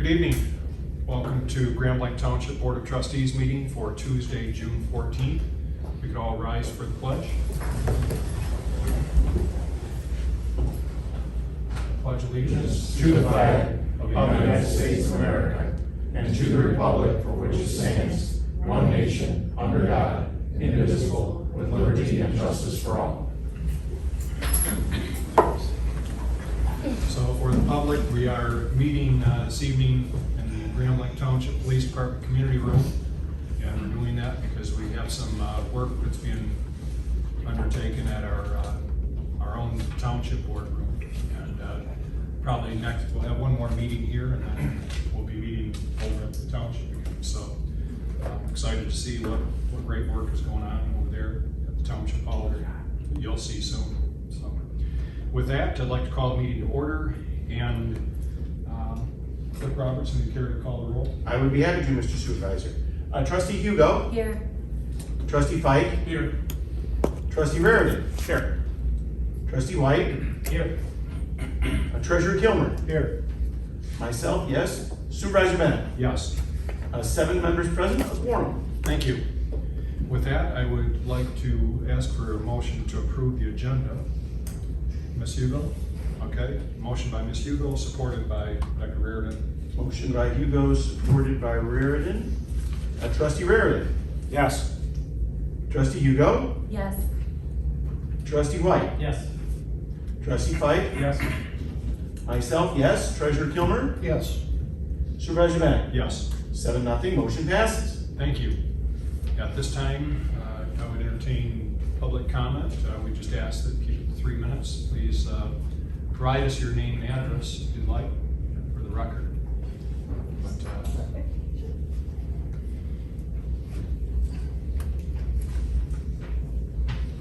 Good evening. Welcome to Grand Blanc Township Board of Trustees meeting for Tuesday, June 14th. We could all rise for the pledge. Pledge allegiance to the flag of the United States of America and to the republic for which it stands, one nation, under God, indivisible, with liberty and justice for all. So for the public, we are meeting this evening in the Grand Blanc Township Police Department Community Room. And we're doing that because we have some work that's being undertaken at our own township board room. And probably next, we'll have one more meeting here and then we'll be meeting over at the township again. So I'm excited to see what great work is going on over there at the township hall that you'll see soon. So with that, I'd like to call the meeting to order, and Clerk Robertson, do you care to call the roll? I would be happy to, Mr. Supervisor. Trustee Hugo. Here. Trustee Fike. Here. Trustee Raritan. Here. Trustee White. Here. Treasurer Kilmer. Here. Myself, yes. Supervisor Bennett. Yes. 7 members present. Let's warn them. Thank you. With that, I would like to ask for a motion to approve the agenda. Ms. Hugo? Okay. Motion by Ms. Hugo, supported by Dr. Raritan. Motion by Hugo, supported by Raritan. Trustee Raritan. Yes. Trustee Hugo. Yes. Trustee White. Yes. Trustee Fike. Yes. Myself, yes. Treasurer Kilmer. Yes. Supervisor Bennett. Yes. 7-0. Motion passes. Thank you. At this time, I would entertain public comment. We just ask that keep it to 3 minutes. Please provide us your name and address if you'd like for the record. But,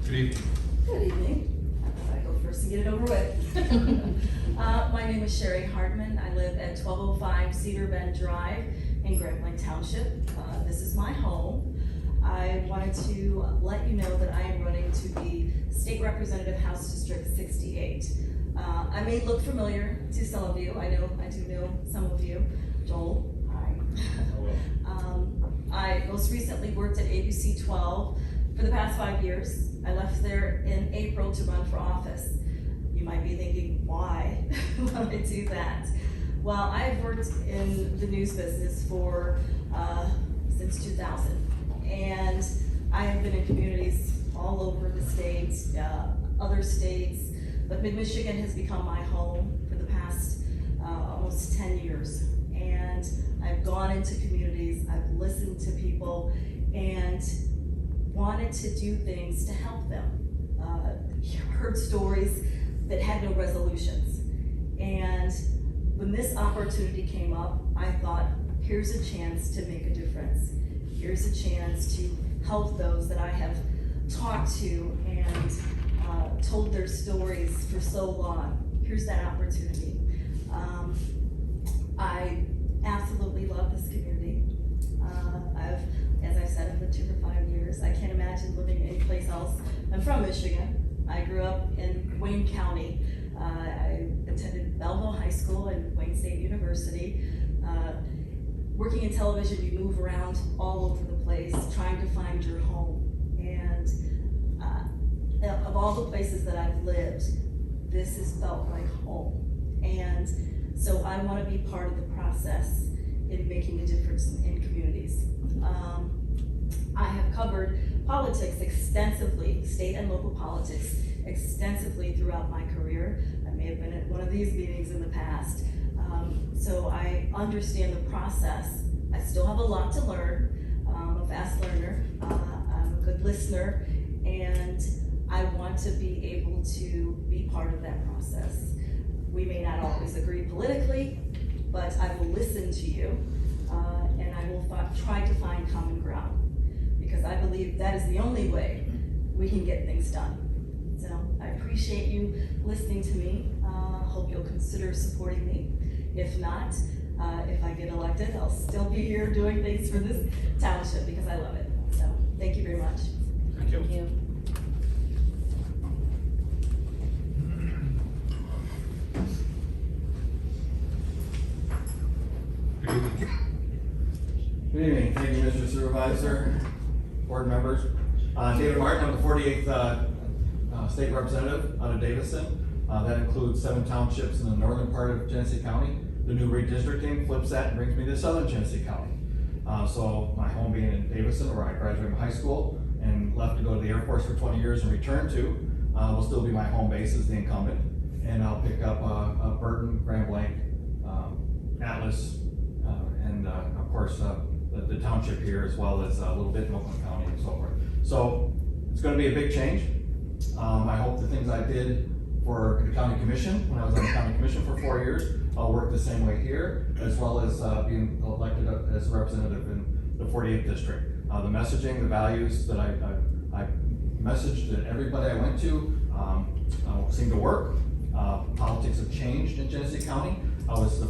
good evening. Good evening. I go first and get it over with. My name is Sherry Hartman. I live at 1205 Cedar Bend Drive in Grand Blanc Township. This is my home. I wanted to let you know that I am running to the State Representative House District 68. I may look familiar to some of you. I do know some of you. Joel, hi. I most recently worked at ABC 12 for the past 5 years. I left there in April to run for office. You might be thinking, why would I do that? Well, I've worked in the news business for since 2000. And I have been in communities all over the states, other states, but Mid-Michigan has become my home for the past almost 10 years. And I've gone into communities, I've listened to people, and wanted to do things to help them. Heard stories that had no resolutions. And when this opportunity came up, I thought, here's a chance to make a difference. Here's a chance to help those that I have talked to and told their stories for so long. Here's that opportunity. I absolutely love this community. As I said, I've lived here for 5 years. I can't imagine living anyplace else. I'm from Michigan. I grew up in Wayne County. I attended Belleville High School and Wayne State University. Working in television, you move around all over the place trying to find your home. And of all the places that I've lived, this has felt like home. And so I want to be part of the process in making a difference in communities. I have covered politics extensively, state and local politics extensively throughout my career. I may have been at one of these meetings in the past. So I understand the process. I still have a lot to learn. I'm a fast learner. I'm a good listener, and I want to be able to be part of that process. We may not always agree politically, but I will listen to you, and I will try to find common ground, because I believe that is the only way we can get things done. So I appreciate you listening to me. Hope you'll consider supporting me. If not, if I get elected, I'll still be here doing things for this township because I love it. So thank you very much. Thank you. Thank you. Good evening, thank you, Mr. Supervisor, board members. David Martin, I'm the 48th state representative out of Davison. That includes 7 townships in the northern part of Genesee County. The new redistricting flips that and brings me to southern Genesee County. So my home being in Davison, where I graduated from high school and left to go to the Air Force for 20 years and returned to, will still be my home base as the incumbent. And I'll pick up Burton, Grand Blanc, Atlas, and of course the township here, as well as a little bit in Oakland County and so forth. So it's going to be a big change. I hope the things I did for the county commission, when I was on the county commission for 4 years, I'll work the same way here, as well as being elected as a representative in the 48th district. The messaging, the values that I messaged to everybody I went to seemed to work. Politics have changed in Genesee County. I was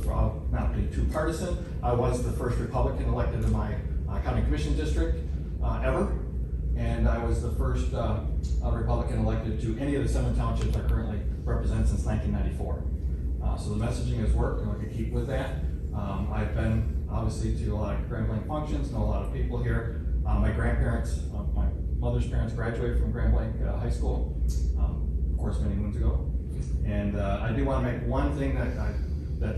not being too partisan, I was the first Republican elected in my county commission district ever. And I was the first Republican elected to any of the 7 townships I currently represent since 1994. So the messaging has worked, and I can keep with that. I've been obviously to a lot of Grand Blanc functions, know a lot of people here. My grandparents, my mother's parents graduated from Grand Blanc High School, of course, many moons ago. And I do want to make one thing that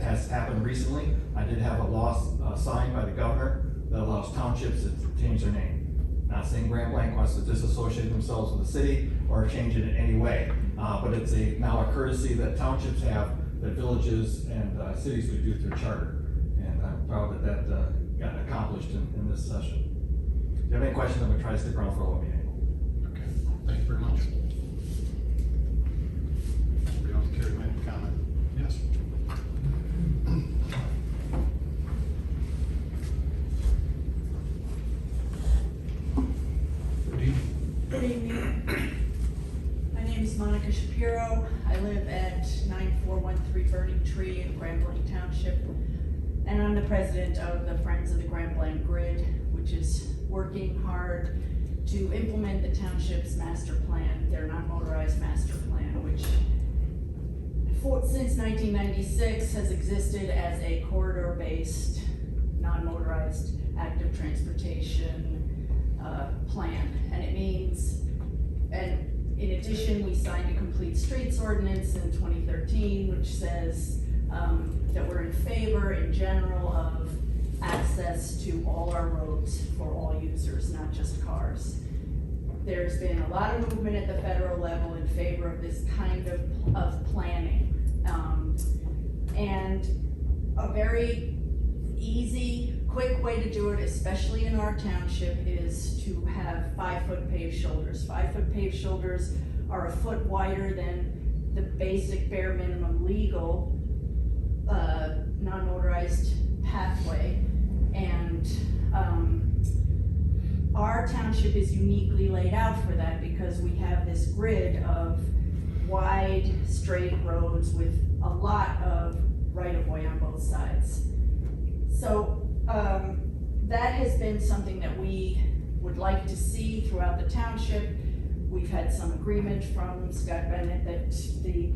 has happened recently. I did have a law signed by the governor that allows townships to change their name. Not saying Grand Blanc wants to disassociate themselves with the city or change it in any way, but it's now a courtesy that townships have that villages and cities would do through charter. And I'm proud that got accomplished in this session. If you have any questions, I'm going to try to stick around for a little meeting. Okay, thank you very much. Anybody else care to make a comment? Yes. Good evening. Good evening. My name is Monica Shapiro. I live at 9413 Burning Tree in Grand Blanc Township. And I'm the president of the Friends of the Grand Blanc Grid, which is working hard to implement the township's master plan, their non-motorized master plan, which since 1996 has existed as a corridor-based, non-motorized active transportation plan. And it means, and in addition, we signed a complete streets ordinance in 2013, which says that we're in favor in general of access to all our roads for all users, not just cars. There's been a lot of movement at the federal level in favor of this kind of planning. And a very easy, quick way to do it, especially in our township, is to have 5-foot paved shoulders. 5-foot paved shoulders are a foot wider than the basic bare minimum legal non-motorized pathway. And our township is uniquely laid out for that because we have this grid of wide, straight roads with a lot of right-of-way on both sides. So that has been something that we would like to see throughout the township. We've had some agreement from Scott Bennett that the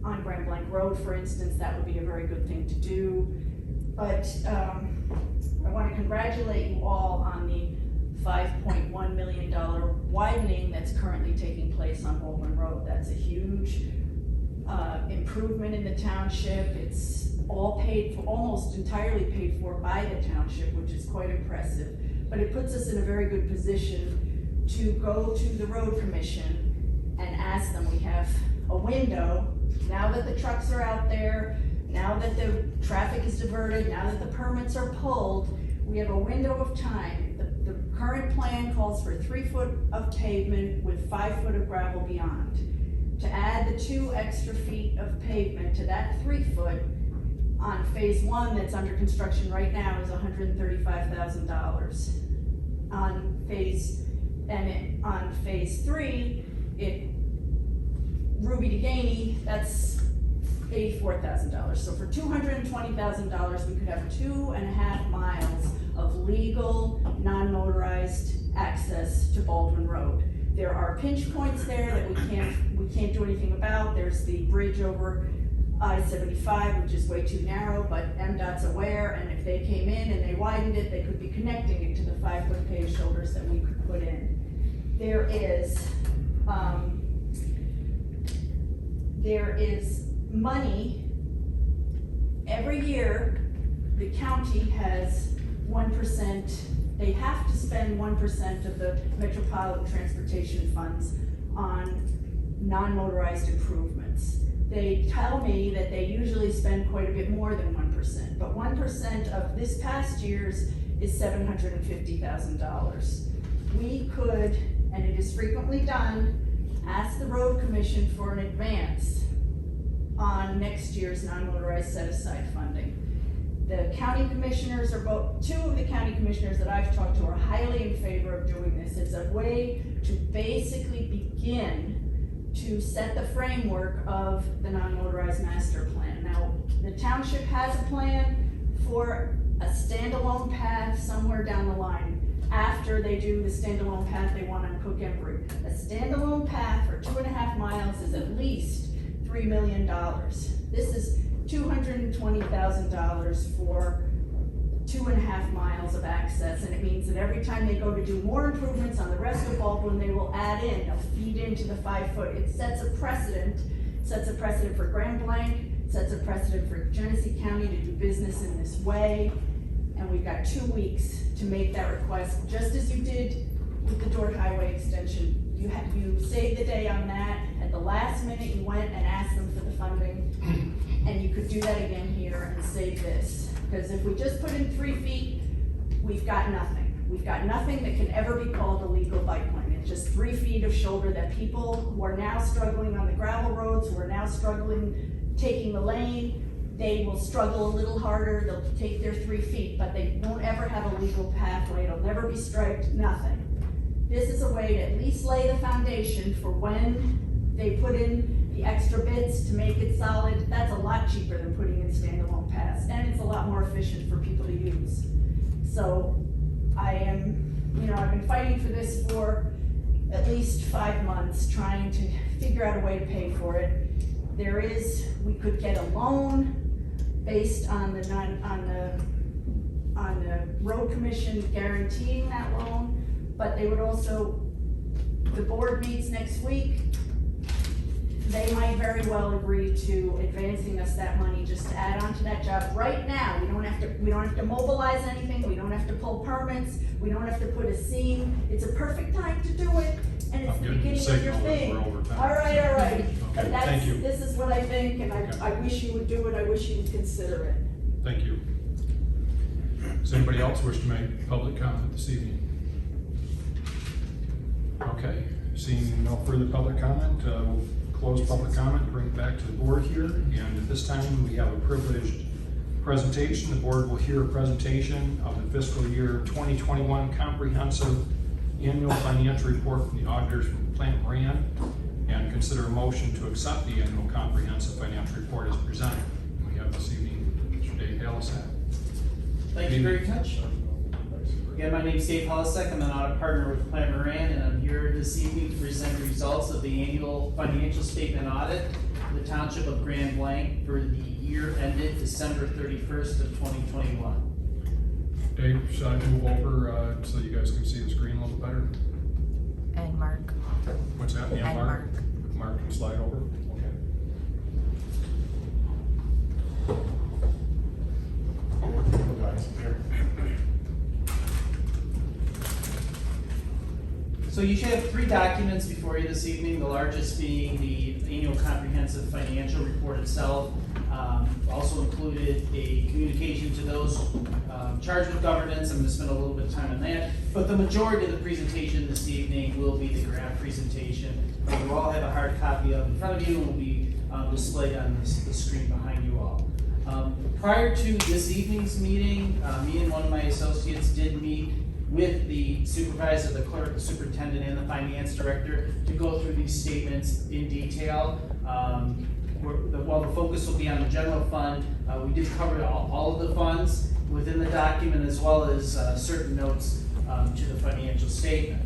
on Grand Blanc Road, for instance, that would be a very good thing to do. But I want to congratulate you all on the $5.1 million widening that's currently taking place on Baldwin Road. That's a huge improvement in the township. It's all paid for, almost entirely paid for by the township, which is quite impressive. But it puts us in a very good position to go to the road commission and ask them. We have a window, now that the trucks are out there, now that the traffic is diverted, now that the permits are pulled, we have a window of time. The current plan calls for 3 foot of pavement with 5 foot of gravel beyond. To add the 2 extra feet of pavement to that 3 foot on phase 1 that's under construction right now is $135,000. On phase 3, Ruby to Gainey, that's $84,000. So for $220,000, we could have 2.5 miles of legal, non-motorized access to Baldwin Road. There are pinch points there that we can't do anything about. There's the bridge over I-75, which is way too narrow, but MDOT's aware, and if they came in and they widened it, they could be connecting it to the 5-foot paved shoulders that we could put in. There is money, every year, the county has 1%, they have to spend 1% of the metropolitan transportation funds on non-motorized improvements. They tell me that they usually spend quite a bit more than 1%, but 1% of this past year's is $750,000. We could, and it is frequently done, ask the road commission for an advance on next year's non-motorized set-aside funding. The county commissioners two of the county commissioners that I've talked to are highly in favor of doing this. It's a way to basically begin to set the framework of the non-motorized master plan. Now, the township has a plan for a standalone path somewhere down the line after they do the standalone path they want on Cook Embry. A standalone path for 2.5 miles is at least $3 million. This is $220,000 for 2.5 miles of access, and it means that every time they go to do more improvements on the rest of Baldwin, they will add in, they'll feed into the 5-foot. It sets a precedent for Grand Blanc, sets a precedent for Genesee County to do business in this way, and we've got 2 weeks to make that request, just as you did with the Dort Highway extension. You saved the day on that. At the last minute, you went and asked them for the funding, and you could do that again here and save this. Because if we just put in 3 feet, we've got nothing. We've got nothing that can ever be called a legal bike lane. It's just 3 feet of shoulder that people who are now struggling on the gravel roads, who are now struggling taking the lane, they will struggle a little harder. They'll take their 3 feet, but they won't ever have a legal pathway. It'll never be striped, nothing. This is a way to at least lay the foundation for when they put in the extra bits to make it solid. That's a lot cheaper than putting in standalone paths, and it's a lot more efficient for people to use. So I've been fighting for this for at least 5 months, trying to figure out a way to pay for it. We could get a loan based on the road commission guaranteeing that loan, but they would also, the board meets next week. They might very well agree to advancing us that money just to add on to that job right now. We don't have to mobilize anything. We don't have to pull permits. We don't have to put a seam. It's a perfect time to do it, and it's the beginning of your thing. All right. But Thank you. this is what I think, and I wish you would do it. I wish you would consider it. Thank you. Does anybody else wish to make public comment this evening? Okay, seeing no further public comment, we'll close public comment, bring it back to the board here, and at this time we have a privileged presentation. The board will hear a presentation of the fiscal year 2021 comprehensive annual financial report from the auditors from Plant Moran, and consider a motion to accept the annual comprehensive financial report as presented. We have this evening Mr. Dave Halasek. Thank you very much. Again, my name is Dave Halasek. I'm an audit partner with Plant Moran, and I'm here this evening to present the results of the annual financial statement audit for the Township of Grand Blanc for the year ended December 31st of 2021. Dave, should I move over so you guys can see the screen a little better? And Mark. What's that? Yeah, And Mark. Mark can slide over. Okay. So you should have 3 documents before you this evening, the largest being the annual comprehensive financial report itself. Also included a communication to those charged with governance. I'm going to spend a little bit of time on that. But the majority of the presentation this evening will be the graph presentation. You all have a hard copy of in front of you and will be displayed on the screen behind you all. Prior to this evening's meeting, me and one of my associates did meet with the supervisor, the clerk, the superintendent, and the finance director to go through these statements in detail. While the focus will be on the general fund, we did cover all of the funds within the document, as well as certain notes to the financial statement.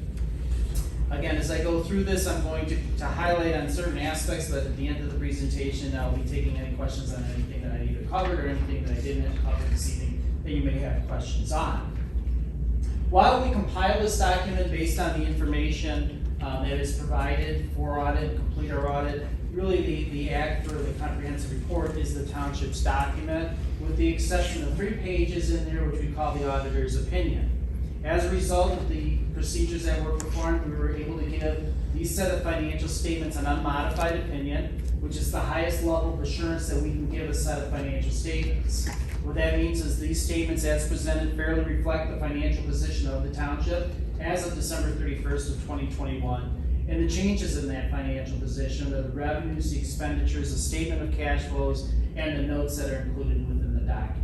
Again, as I go through this, I'm going to highlight on certain aspects, but at the end of the presentation, I'll be taking any questions on anything that I either covered or anything that I didn't cover this evening that you may have questions on. While we compile this document based on the information that is provided for audit, complete our audit, really the act for the comprehensive report is the township's document, with the exception of 3 pages in there, which we call the auditor's opinion. As a result of the procedures that were performed, we were able to give these set of financial statements an unmodified opinion, which is the highest level of assurance that we can give a set of financial statements. What that means is these statements as presented fairly reflect the financial position of the township as of December 31st of 2021, and the changes in that financial position, the revenues, the expenditures, the statement of cash flows, and the notes that are included within the document.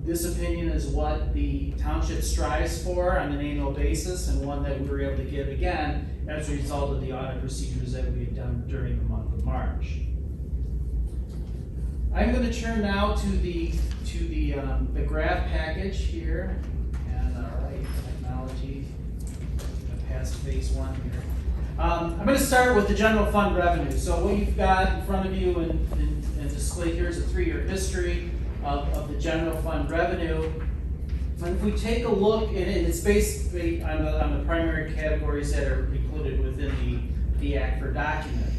This opinion is what the township strives for on an annual basis, and one that we were able to give again as a result of the audit procedures that we had done during the month of March. I'm going to turn now to the graph package here, and all right, technology, past phase 1 here. I'm going to start with the general fund revenue. So what you've got in front of you and displayed here is a 3-year history of the general fund revenue. And if we take a look, and it's based on the primary categories that are included within the ACFR document.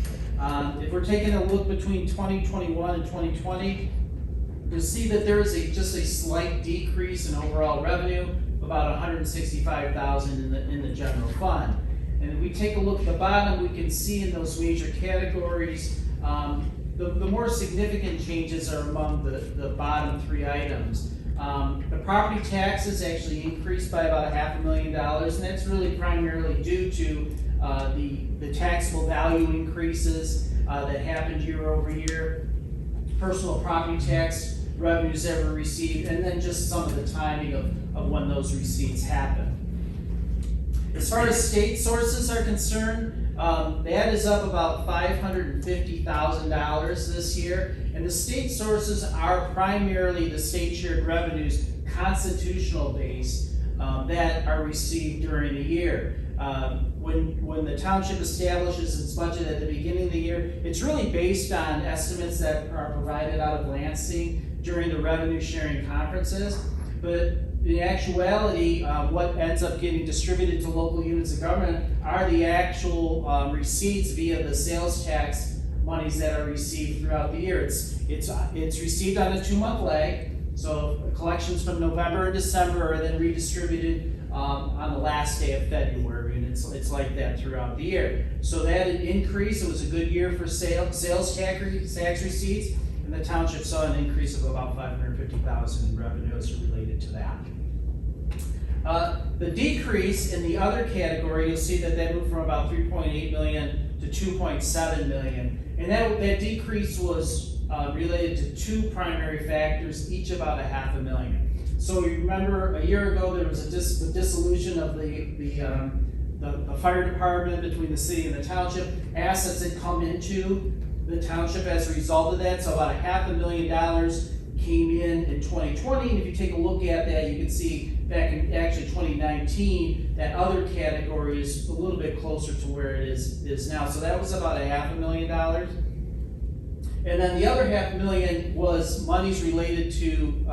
If we're taking a look between 2021 and 2020, you'll see that there is just a slight decrease in overall revenue, about $165,000 in the general fund. And if we take a look at the bottom, we can see in those major categories, the more significant changes are among the bottom 3 items. The property taxes actually increased by about $500,000, and that's really primarily due to the taxable value increases that happened year over year, personal property tax revenues that were received, and then just some of the timing of when those receipts happen. As far as state sources are concerned, that is up about $550,000 this year, and the state sources are primarily the state shared revenues, constitutional based, that are received during the year. When the township establishes its budget at the beginning of the year, it's really based on estimates that are provided out of Lansing during the revenue sharing conferences. But in actuality, what ends up getting distributed to local units of government are the actual receipts via the sales tax monies that are received throughout the year. It's received on a 2-month lag, so collections from November and December are then redistributed on the last day of February, and it's like that throughout the year. So that increase, it was a good year for sales tax receipts, and the township saw an increase of about $550,000 in revenues related to that. The decrease in the other category, you'll see that moved from about $3.8 million to $2.7 million. And that decrease was related to 2 primary factors, each about $500,000. So you remember a year ago there was the dissolution of the fire department between the city and the township. Assets had come into the township as a result of that, so about $500,000 came in 2020, and if you take a look at that, you can see back in actually 2019, that other category is a little bit closer to where it is now. So that was about $500,000. And then the other $500,000 was monies related to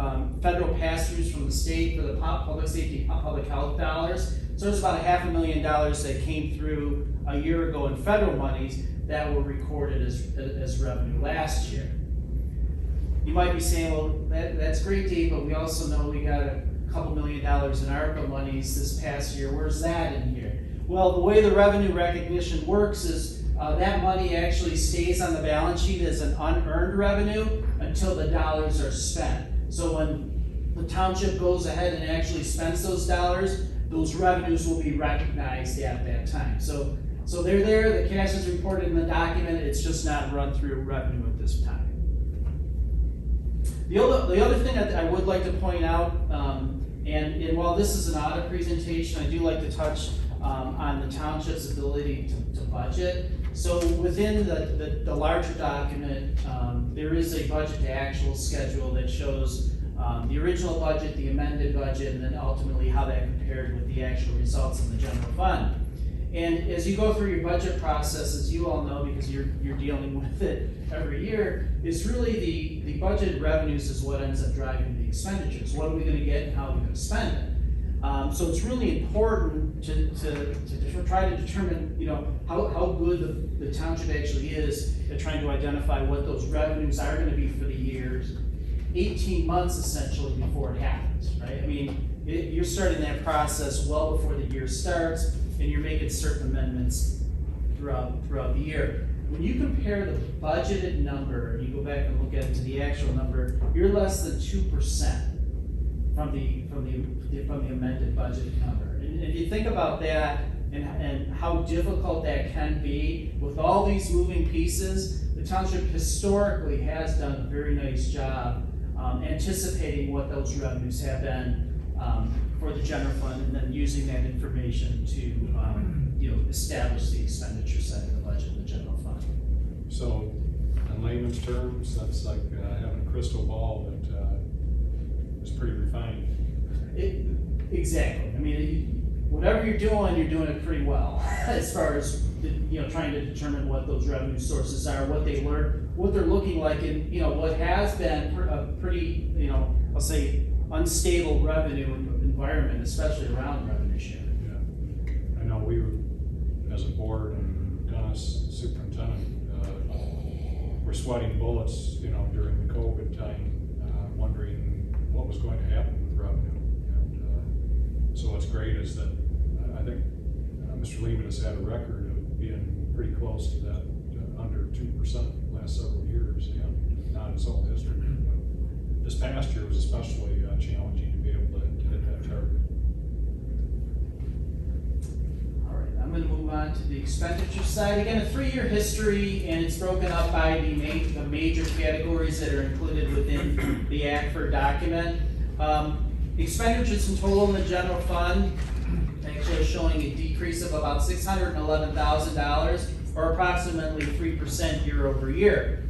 federal pass-throughs from the state for the public safety, public health dollars. So there's about $500,000 that came through a year ago in federal monies that were recorded as revenue last year. You might be saying, well, that's great, Dave, but we also know we got a couple $1 million in ARPA monies this past year. Where's that in here? Well, the way the revenue recognition works is that money actually stays on the balance sheet as an unearned revenue until the dollars are spent. So when the township goes ahead and actually spends those dollars, those revenues will be recognized at that time. So they're there, the cash is reported in the document, it's just not run through revenue at this time. The other thing that I would like to point out, and while this is an audit presentation, I do like to touch on the township's ability to budget. So within the larger document, there is a budget to actual schedule that shows the original budget, the amended budget, and then ultimately how that compared with the actual results in the general fund. And as you go through your budget process, as you all know, because you're dealing with it every year, is really the budgeted revenues is what ends up driving the expenditures. What are we gonna get and how are we gonna spend it? So it's really important to try to determine, how good the township actually is at trying to identify what those revenues are gonna be for the years, 18 months essentially before it happens, right? I mean, you're starting that process well before the year starts, and you're making certain amendments throughout the year. When you compare the budgeted number, and you go back and look at it to the actual number, you're less than 2% from the amended budget number. And if you think about that and how difficult that can be with all these moving pieces, the township historically has done a very nice job anticipating what those revenues have been for the general fund, and then using that information to establish the expenditure side of the budget in the general fund. So, in layman's terms, that's like having a crystal ball that is pretty refined. Exactly. I mean, whatever you're doing it pretty well as far as trying to determine what those revenue sources are, what they're looking like in what has been a pretty I'll say unstable revenue environment, especially around revenue sharing. Yeah, I know we were, as a board, and Dennis, superintendent, were sweating bullets, during the COVID time, wondering what was going to happen with revenue. And so what's great is that I think Mr. Lehman has had a record of being pretty close to that, under 2% last several years, not his whole history. But this past year was especially challenging to be able to hit that target. All right, I'm going to move on to the expenditure side. Again, a 3-year history, and it's broken up by the major categories that are included within the ACFR document. Expenditures in total in the general fund actually showing a decrease of about $611,000, or approximately 3% year over year.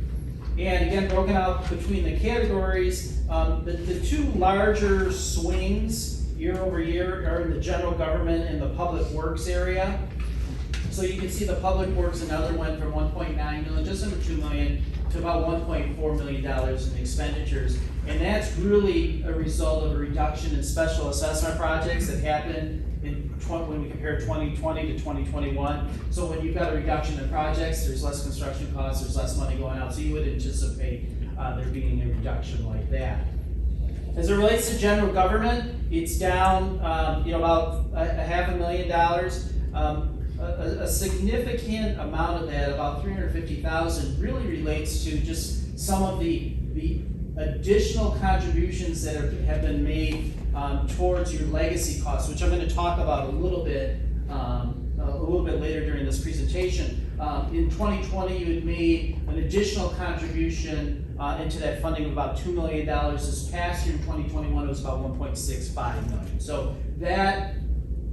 And again, broken out between the categories, the two larger swings year over year are in the general government and the public works area. So you can see the public works and other went from 1.9 million, just under 2 million, to about $1.4 million in expenditures. And that's really a result of a reduction in special assessment projects that happened when we compare 2020 to 2021. So when you've got a reduction in projects, there's less construction costs, there's less money going out, so you would anticipate there being a reduction like that. As it relates to general government, it's down about $500,000. A significant amount of that, about $350,000, really relates to just some of the additional contributions that have been made towards your legacy costs, which I'm going to talk about a little bit later during this presentation. In 2020, you had made an additional contribution into that funding of about $2 million. This past year in 2021, it was about $1.65 million. So that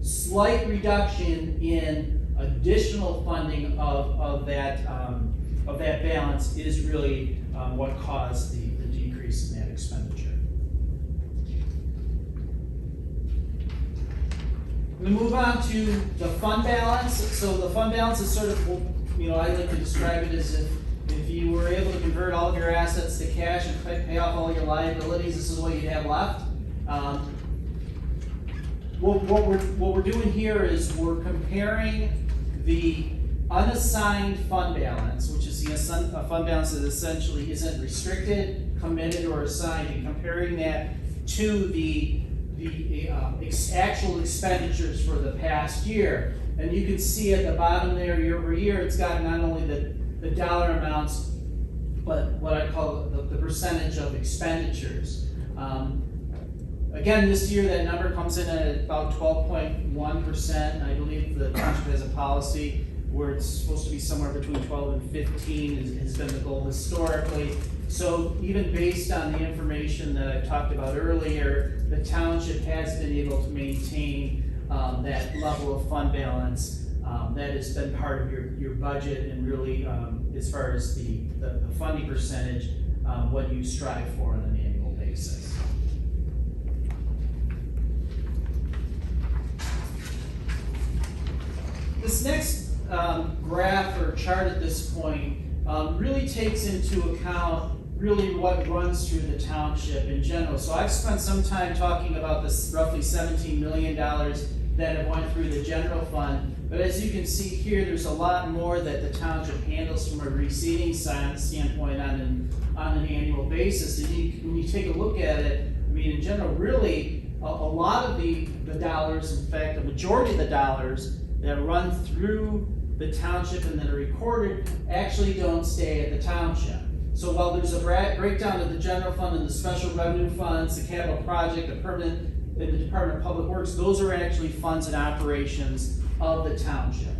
slight reduction in additional funding of that balance is really what caused the decrease in that expenditure. I'm going to move on to the fund balance. So the fund balance is sort of, I like to describe it as if you were able to convert all of your assets to cash and pay off all your liabilities, this is what you'd have left. What we're doing here is we're comparing the unassigned fund balance, which is a fund balance that essentially isn't restricted, committed, or assigned, and comparing that to the actual expenditures for the past year. And you can see at the bottom there, year over year, it's got not only the dollar amounts, but what I call the percentage of expenditures. Again, this year that number comes in at about 12.1%. I believe the township has a policy where it's supposed to be somewhere between 12 and 15 has been the goal historically. So even based on the information that I talked about earlier, the township has been able to maintain that level of fund balance that has been part of your budget, and really as far as the funding percentage, what you strive for on an annual basis. This chart at this point really takes into account really what runs through the township in general. So I've spent some time talking about this roughly $17 million that have went through the general fund. But as you can see here, there's a lot more that the township handles from a receiving standpoint on an annual basis. And when you take a look at it, I mean, in general, really, a lot of the dollars, in fact, the majority of the dollars that run through the township and that are recorded actually don't stay at the township. So while there's a breakdown of the general fund and the special revenue funds, the capital project, the permanent, the Department of Public Works, those are actually funds and operations of the township.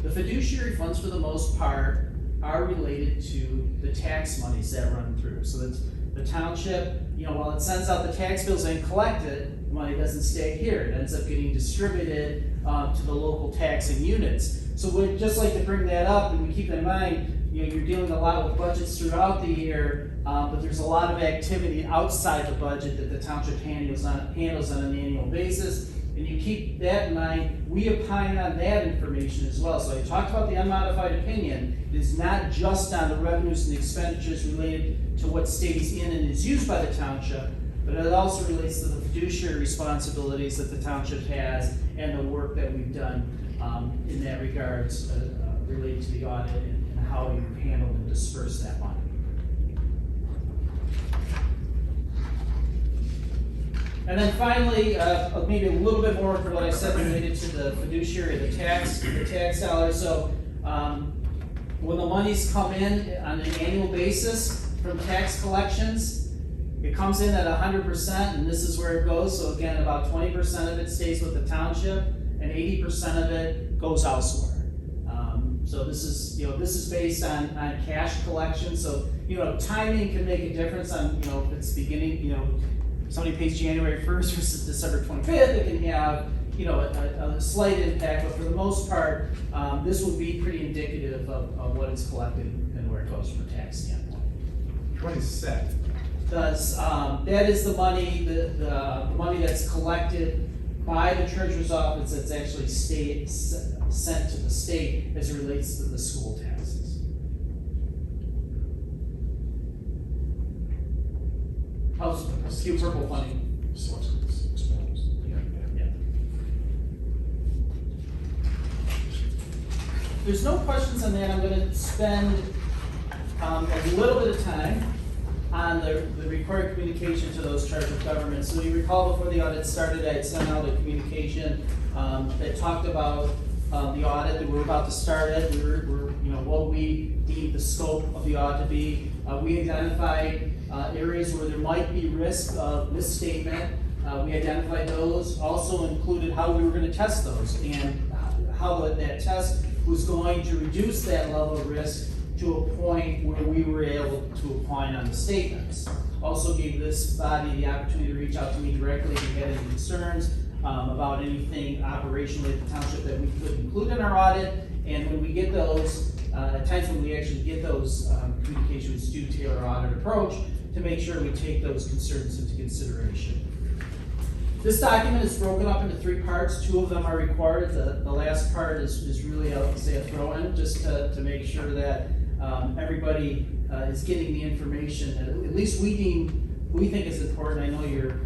The fiduciary funds, for the most part, are related to the tax monies that run through. So that's the township, while it sends out the tax bills and collect it, the money doesn't stay here. It ends up getting distributed to the local taxing units. So we'd just like to bring that up, and we keep in mind, you're dealing a lot with budgets throughout the year, but there's a lot of activity outside the budget that the township handles on an annual basis. And you keep that in mind, we opine on that information as well. So I talked about the unmodified opinion. It is not just on the revenues and the expenditures related to what stays in and is used by the township, but it also relates to the fiduciary responsibilities that the township has and the work that we've done in that regards related to the audit and how you handle and disperse that money. And then finally, maybe a little bit more for what I said related to the fiduciary, the tax dollars. So when the monies come in on an annual basis from tax collections, it comes in at 100%, and this is where it goes. So again, about 20% of it stays with the township, and 80% of it goes elsewhere. So this is based on cash collection. So timing can make a difference on if it's beginning. Somebody pays January 1st versus December 25th, it can have a slight impact, but for the most part, this will be pretty indicative of what is collected and where it goes from a tax standpoint. What is set? That is the money, the money that's collected by the treasurer's office that's actually sent to the state as it relates to the school taxes. How's Q purple funding? Yeah. There's no questions on that. I'm going to spend a little bit of time on the required communication to those charged with government. So you recall before the audit started, I had sent out a communication that talked about the audit that we're about to start it. We're what we deemed the scope of the audit to be. We identified areas where there might be risk of misstatement. We identified those, also included how we were going to test those and how that test was going to reduce that level of risk to a point where we were able to opine on the statements. Also gave this body the opportunity to reach out to me directly if you had any concerns about anything operationally at the township that we could include in our audit. And when we get those, at times when we actually get those communications, do tailor our audit approach to make sure we take those concerns into consideration. This document is broken up into 3 parts. 2 of them are required. The last part is really, I'll say, a throw-in, just to make sure that everybody is getting the information that at least we think is important. I know you're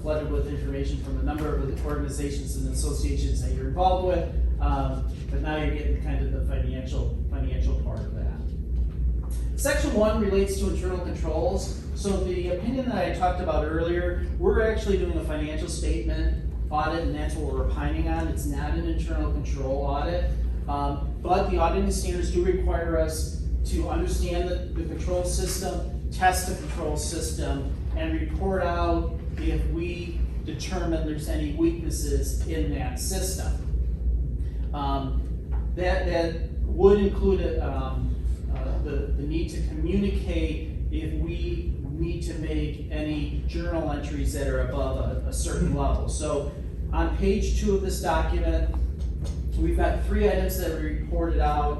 flooded with information from a number of the organizations and associations that you're involved with, but now you're getting kind of the financial part of that. Section 1 relates to internal controls. So the opinion that I talked about earlier, we're actually doing a financial statement audit, and that's what we're opining on. It's not an internal control audit, but the auditing standards do require us to understand the control system, test the control system, and report out if we determine there's any weaknesses in that system. That would include the need to communicate if we need to make any journal entries that are above a certain level. So on page 2 of this document, we've got 3 items that we reported out.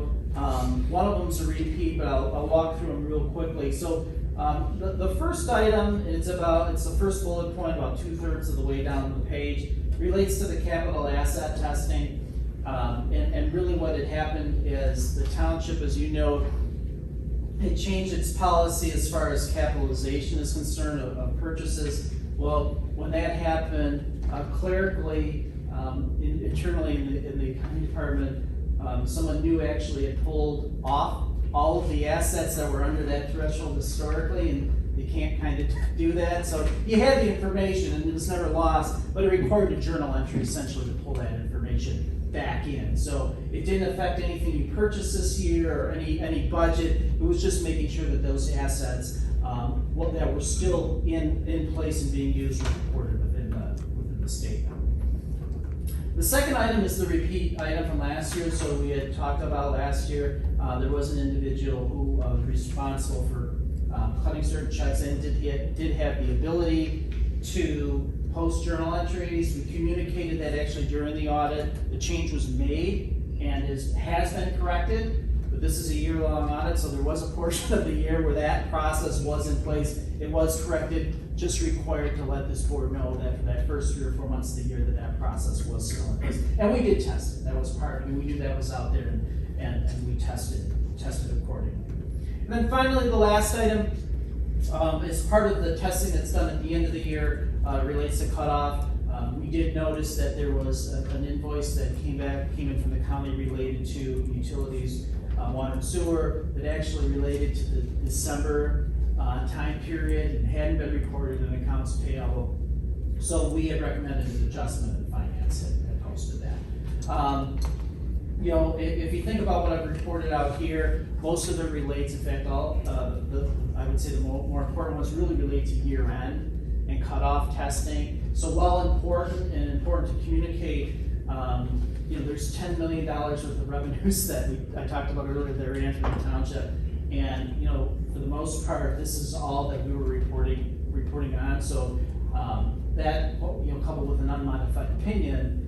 One of them is a repeat, but I'll walk through them real quickly. So the first item, it's the first bullet point, about 2/3 of the way down the page, relates to the capital asset testing. And really what had happened is the township, as you know, had changed its policy as far as capitalization is concerned of purchases. Well, when that happened, clerically, internally in the accounting department, someone new actually had pulled off all of the assets that were under that threshold historically, and you can't kind of do that. So you had the information and it was never lost, but it required a journal entry essentially to pull that information back in. So it didn't affect anything you purchased this year or any budget. It was just making sure that those assets that were still in place and being used were reported within the statement. The second item is the repeat item from last year. So we had talked about last year, there was an individual who was responsible for cutting certain checks and did have the ability to post journal entries. We communicated that actually during the audit. The change was made and has been corrected. But this is a year-long audit, so there was a portion of the year where that process was in place. It was corrected, just required to let this board know that for that first 3 or 4 months of the year that process was still in place. And we did test it. That was we knew that was out there, and we tested accordingly. And then finally, the last item is part of the testing that's done at the end of the year, relates to cutoff. We did notice that there was an invoice that came in from the county related to utilities, water and sewer, that actually related to the December time period and hadn't been recorded in accounts payable. So we had recommended an adjustment, and finance had posted that. You know, if you think about what I've reported out here, most of it relates, in fact, I would say the more important ones really relate to year end and cutoff testing. So while important to communicate, you know, there's $10 million worth of revenues that I talked about earlier that ran through the township, and you know, for the most part, this is all that we were reporting on. So that, you know, coupled with an unmodified opinion,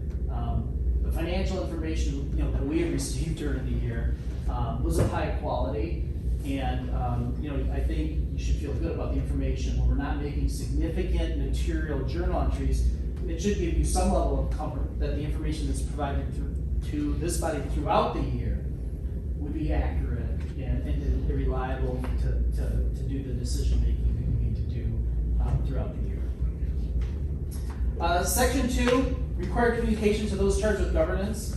the financial information, you know, that we had received during the year was of high quality. And you know, I think you should feel good about the information. When we're not making significant material journal entries, it should give you some level of comfort that the information that's provided to this body throughout the year would be accurate and reliable to do the decision making that you need to do throughout the year. Section 2, required communication to those charged with governance.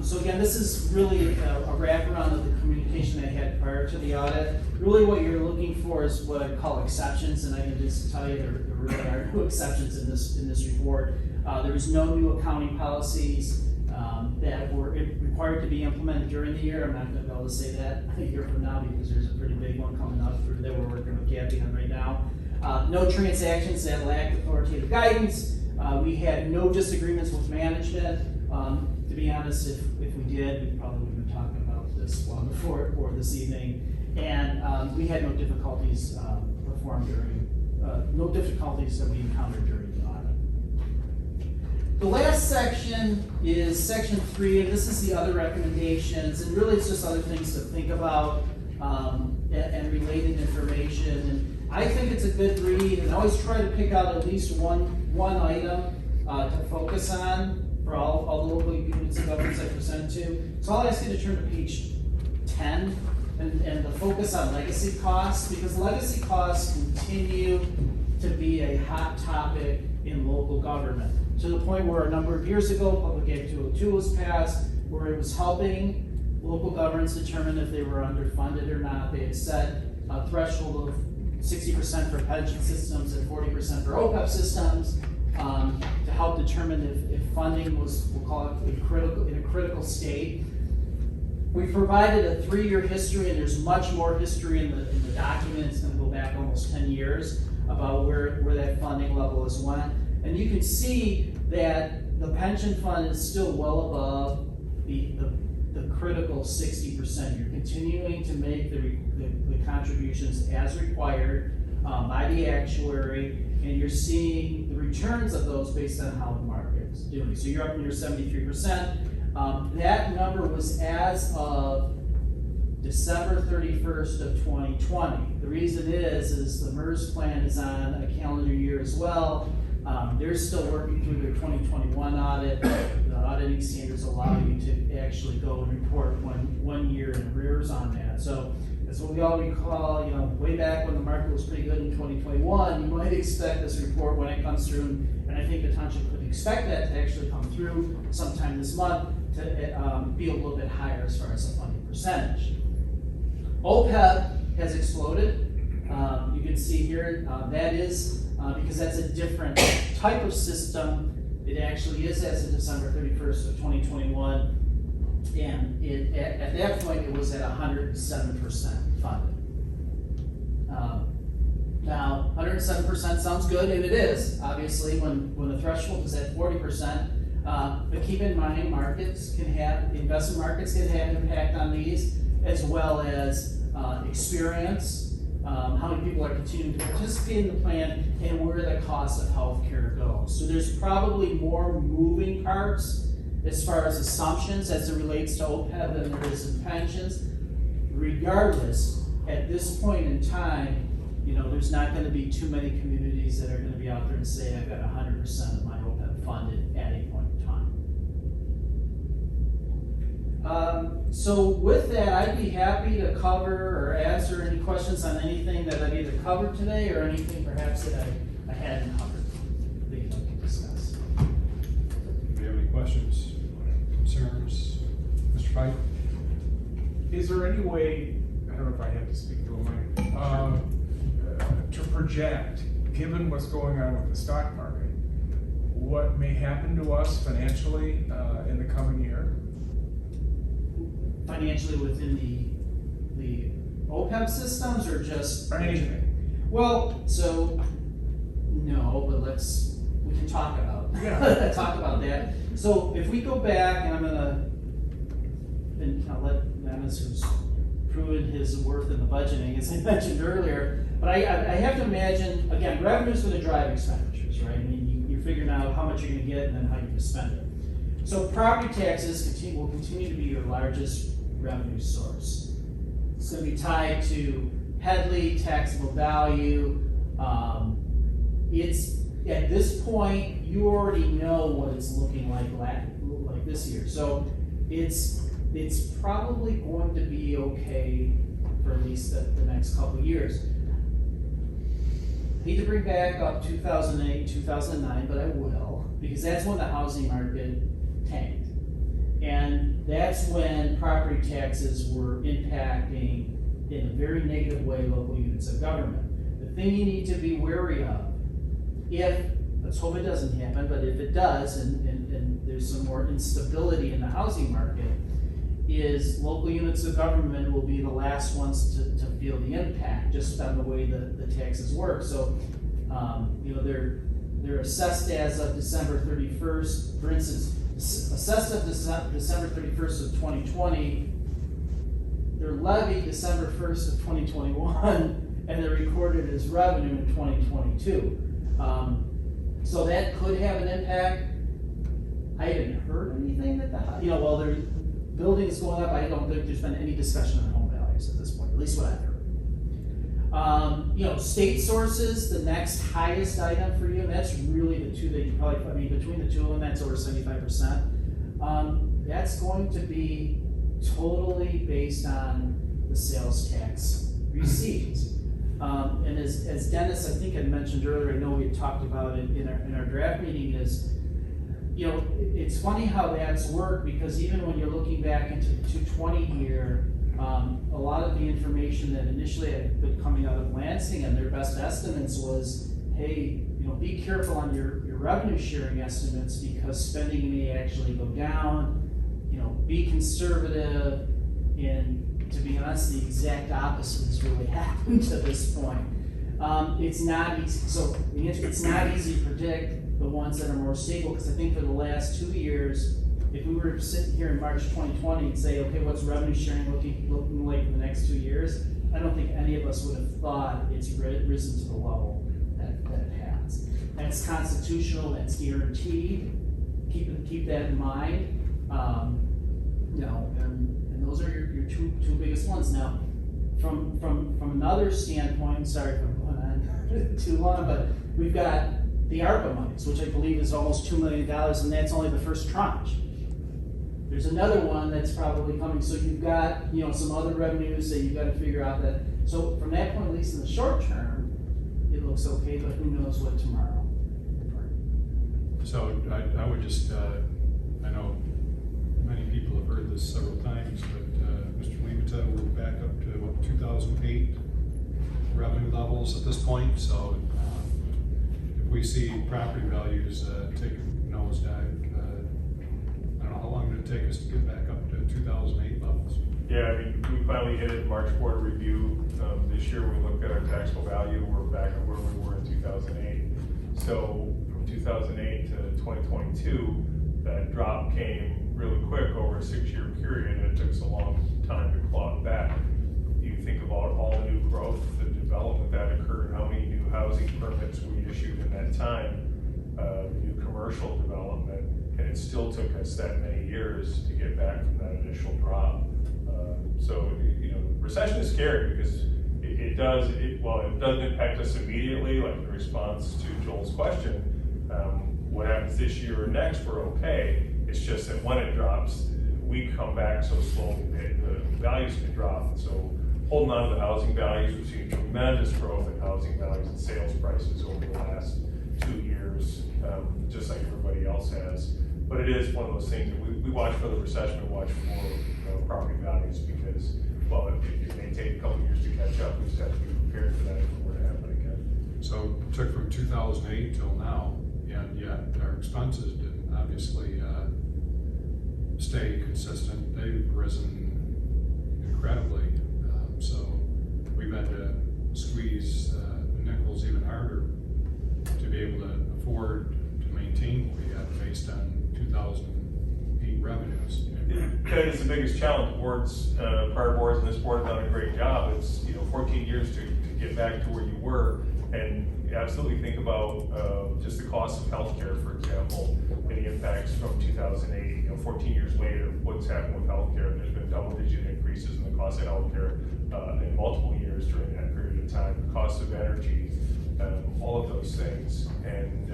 So again, this is really a wraparound of the communication I had prior to the audit. Really what you're looking for is what I call exceptions, and I can just tell you there really are no exceptions in this report. There was no new accounting policies that were required to be implemented during the year. I'm not going to be able to say that a year from now because there's a pretty big one coming up that we're working with Gabby on right now. No transactions that lacked authoritative guidance. We had no disagreements with management. To be honest, if we did, we probably would have been talking about this long before or this evening. And we had no difficulties no difficulties that we encountered during the audit. The last section is section 3, and this is the other recommendations, and really it's just other things to think about and related information. And I think it's a good read, and I always try to pick out at least one item to focus on for all the local units of governments I present to. So I'll ask you to turn to page 10 and the focus on legacy costs, because legacy costs continue to be a hot topic in local government, to the point where a number of years ago, Public Act 202 was passed, where it was helping local governments determine if they were underfunded or not. They had set a threshold of 60% for pension systems and 40% for OPEB systems to help determine if funding was, we'll call it, in a critical state. We provided a 3-year history, and there's much more history in the document. It's going to go back almost 10 years about where that funding level has went. And you can see that the pension fund is still well above the critical 60%. You're continuing to make the contributions as required by the actuary, and you're seeing the returns of those based on how the market is doing. So you're up near 73%. That number was as of December 31st of 2020. The reason is the MERS plan is on a calendar year as well. They're still working through their 2021 audit. auditing standards allow you to actually go and report 1 year in arrears on that. So as what we all recall, way back when the market was pretty good in 2021, you might expect this report when it comes through, and I think the township could expect that to actually come through sometime this month to be a little bit higher as far as the funding percentage. OPEB has exploded. You can see here, that is because that's a different type of system. It actually is as of December 31st of 2021. And at that point, it was at 107% funded. Now, 107% sounds good, and it is, obviously, when the threshold is at 40%. But keep in mind, investment markets can have an impact on these, as well as experience, how many people are continuing to participate in the plan, and where the cost of healthcare goes. So there's probably more moving parts as far as assumptions as it relates to OPEB than there is in pensions. Regardless, at this point in time, there's not going to be too many communities that are going to be out there and say, I've got 100% of my OPEB funded at a point in time. So with that, I'd be happy to cover or answer any questions on anything that I've either covered today or anything perhaps that I hadn't covered that you'd like to discuss. Do you have any questions, concerns? Mr. Pike? Is there any way, I don't know if I have to speak to a mic, to project, given what's going on with the stock market, what may happen to us financially in the coming year? Financially within the OPEB systems or just? Or anything? Well, so, no, but we can talk about that. So if we go back, and I'll let Dennis, who's proven his worth in the budgeting, as I mentioned earlier, but I have to imagine, again, revenue's going to drive expenditures, right? I mean, you're figuring out how much you're going to get and then how you're going to spend it. So property taxes will continue to be your largest revenue source. It's going to be tied to Headley, taxable value. It's at this point, you already know what it's looking like this year. So it's probably going to be okay for at least the next couple of years. I need to bring back up 2008, 2009, but I will, because that's when the housing market tanked. And that's when property taxes were impacting in a very negative way local units of government. The thing you need to be wary of, let's hope it doesn't happen, but if it does, and there's some more instability in the housing market, is local units of government will be the last ones to feel the impact, just on the way the taxes work. So, they're assessed as of December 31st, for instance, assessed of December 31st of 2020, they're levied December 1st of 2021, and they're recorded as revenue in 2022. So that could have an impact. I haven't heard anything that while the building is going up, I don't think there's been any discussion on home values at this point, at least what I've heard. State sources, the next highest item for you, and that's really the two that you probably, between the two of them, that's over 75%. That's going to be totally based on the sales tax receipts. And as Dennis, I think, had mentioned earlier, I know we had talked about it in our draft meeting, is, it's funny how that's worked, because even when you're looking back into the 220 year, a lot of the information that initially had been coming out of Lansing and their best estimates was, hey, be careful on your revenue sharing estimates, because spending may actually go down, be conservative, and to be honest, the exact opposite has really happened to this point. It's not easy. So it's not easy to predict the ones that are more stable, because I think for the last 2 years, if we were sitting here in March 2020 and say, okay, what's revenue sharing looking like for the next 2 years, I don't think any of us would have thought it's risen to the level that it has. That's constitutional, that's guaranteed. Keep that in mind. And those are your two biggest ones. Now, from another standpoint, sorry if I'm going on too long, but we've got the ARPA monies, which I believe is almost $2 million, and that's only the first tranche. There's another one that's probably coming, so you've got, some other revenues that you've gotta figure out that, so from that point, at least in the short term, it looks okay, but who knows what tomorrow. So I would just, I know many people have heard this several times, but Mr. Levita, we're back up to what, 2008 revenue levels at this point. So if we see property values take a nosedive, I don't know how long did it take us to get back up to 2008 levels? Yeah, I mean, we finally hit it in March quarter review. This year, when we looked at our taxable value, we're back at where we were in 2008. So from 2008 to 2022, that drop came really quick over a 6-year period, and it took us a long time to claw it back. You think about all the new growth, the development that occurred, how many new housing permits we issued in that time, new commercial development, and it still took us that many years to get back from that initial drop. So, recession is scary because it doesn't impact us immediately, like in response to Joel's question. What happens this year or next, we're okay. It's just that when it drops, we come back so slowly that the values can drop. And so holding on to the housing values, we've seen tremendous growth in housing values and sales prices over the last 2 years, just like everybody else has. But it is one of those things that we watch for the recession, we watch for property values because, well, it may take a couple years to catch up. We just have to be prepared for that if it were to happen again. So it took from 2008 till now, and yet our expenses didn't obviously stay consistent. They've risen incredibly. So we've had to squeeze the nickels even harder to be able to afford to maintain what we have based on 2008 revenues. That is the biggest challenge. Prior boards and this board have done a great job. It's 14 years to get back to where you were, and absolutely think about just the cost of healthcare, for example, and the impacts from 2008. 14 years later, what's happened with healthcare? There's been double-digit increases in the cost of healthcare in multiple years during that period of time. The cost of energy, all of those things, and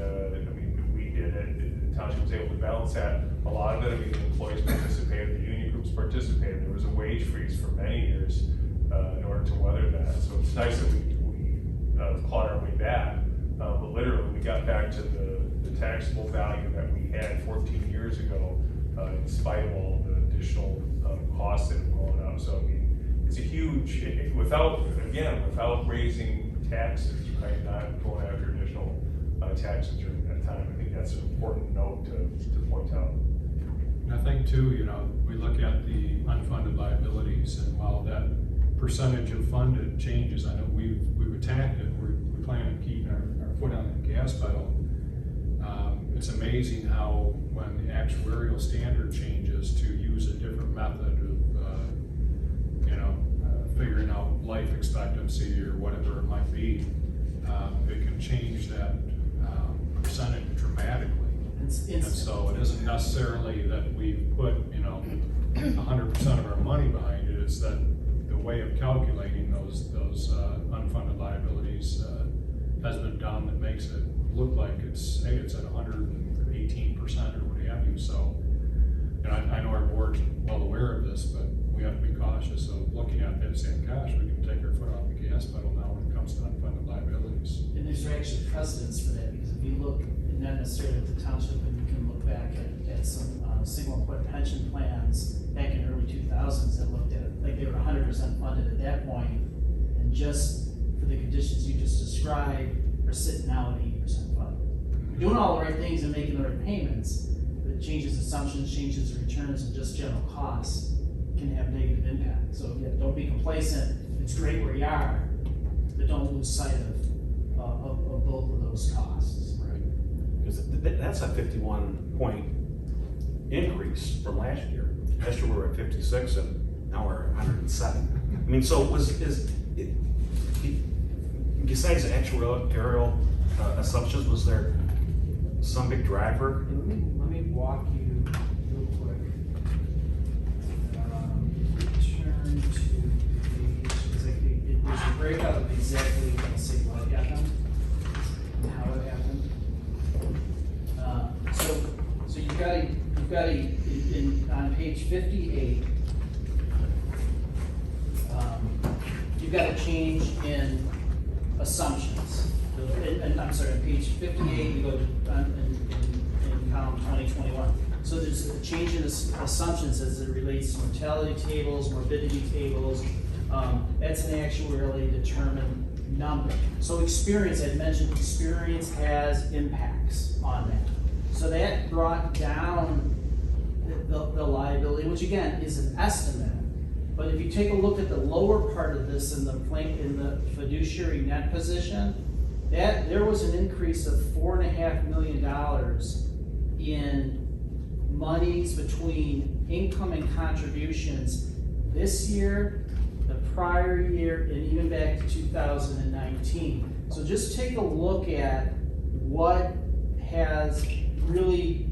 we did it. The township was able to balance that. A lot of it, the employees participated, the union groups participated. There was a wage freeze for many years in order to weather that. So it's nice that we clawed our way back, but literally we got back to the taxable value that we had 14 years ago, in spite of all the additional costs that have gone up. So it's a huge, without raising taxes, right? Not going after additional taxes during that time. I think that's an important note to point out. And I think too, we look at the unfunded liabilities, and while that percentage of funded changes, I know we've attacked it. We plan on keeping our foot on the gas pedal. It's amazing how when the actuarial standard changes to use a different method of, figuring out life expectancy or whatever it might be, it can change that percentage dramatically. And so it isn't necessarily that we've put, 100% of our money behind it. It's that the way of calculating those unfunded liabilities has been done that makes it look like it's at 118% or what have you. So, I know our board's well aware of this, but we have to be cautious of looking at that and saying, gosh, we can take our foot off the gas pedal now when it comes to unfunded liabilities. And there's actually precedence for that, because if you look, not necessarily at the township, but you can look back at some single employer pension plans back in the early 2000s that looked at, like they were 100% funded at that point, and just for the conditions you just described, are sitting now at 80% funded. Doing all the right things and making the right payments, but it changes assumptions, changes returns, and just general costs can have negative impact. So yeah, don't be complacent. It's great where you are, but don't lose sight of both of those costs. Right. Because that's a 51-point increase from last year. Last year we were at 56, and now we're at 107. So besides the actuarial assumptions, was there some big driver? Let me walk you real quick. Return to the page, because there's a breakout of exactly, let's see what happened and how it happened. So you you've got on page 58, you've got a change in assumptions. And I'm sorry, on page 58, you go to, in column 2021. So there's a change in assumptions as it relates to mortality tables, morbidity tables. That's an actuarially determined number. So experience, I mentioned experience has impacts on that. So that brought down the liability, which again is an estimate. But if you take a look at the lower part of this in the fiduciary net position, that there was an increase of $4.5 million in monies between income and contributions this year, the prior year, and even back to 2019. So just take a look at what has really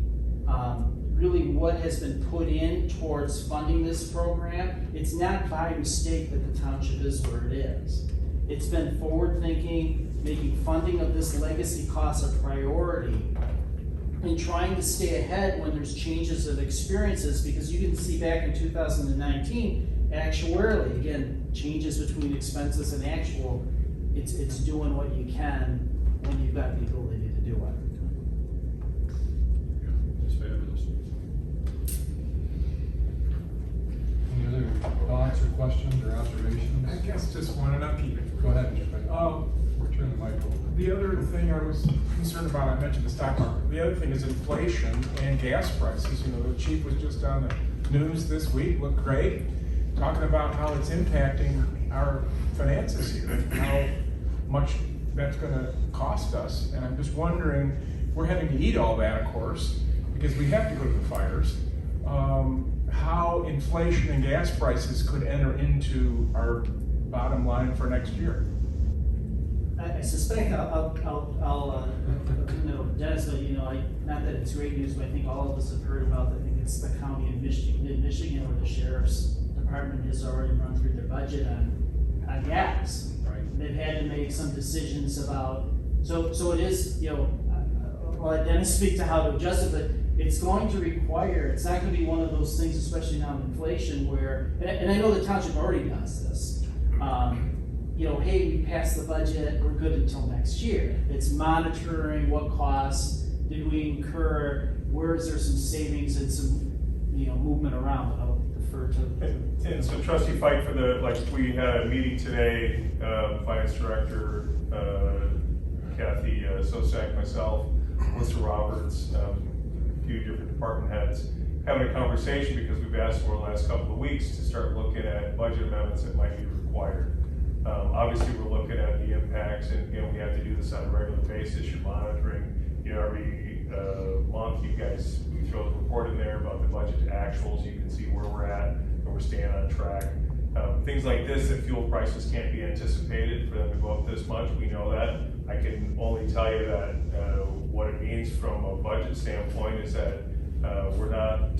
what has been put in towards funding this program. It's not by mistake that the township is where it is. It's been forward thinking, making funding of this legacy cost a priority, and trying to stay ahead when there's changes of experiences, because you can see back in 2019, actuarially, again, changes between expenses and actual, it's doing what you can when you've got the ability to do it. That's fabulous. Any other thoughts or questions or observations? I guess just one, and I'll keep it. Go ahead, Mr. Payne. We're turning the mic over. The other thing I was concerned about, I mentioned the stock market. The other thing is inflation and gas prices. You know, the chief was just on the news this week, looked great, talking about how it's impacting our finances here, how much that's gonna cost us. And I'm just wondering, we're having to eat all that, of course, because we have to go to the fires. How inflation and gas prices could enter into our bottom line for next year. I suspect I'll Dennis, not that it's great news, but I think all of us have heard about, I think it's the county in Michigan where the sheriff's department has already run through their budget on gas. Right. They've had to make some decisions about, so it is, I'll let Dennis speak to how to adjust it, but it's going to require, it's not gonna be one of those things, especially now in inflation, where, and I know the township already does this. Hey, we passed the budget, we're good until next year. It's monitoring what costs did we incur, where is there some savings and some, movement around, but I'll defer to. And so trustee Fike, we had a meeting today, finance director, Kathy Sosak, myself, Melissa Roberts, a few different department heads, having a conversation because we've asked for the last couple of weeks to start looking at budget amendments that might be required. Obviously, we're looking at the impacts, and we have to do this on a regular basis. You're monitoring, every month. We throw the report in there about the budget to actuals. You can see where we're at, and we're staying on track. Things like this, that fuel prices can't be anticipated for them to go up this much. We know that. I can only tell you that what it means from a budget standpoint is that we're not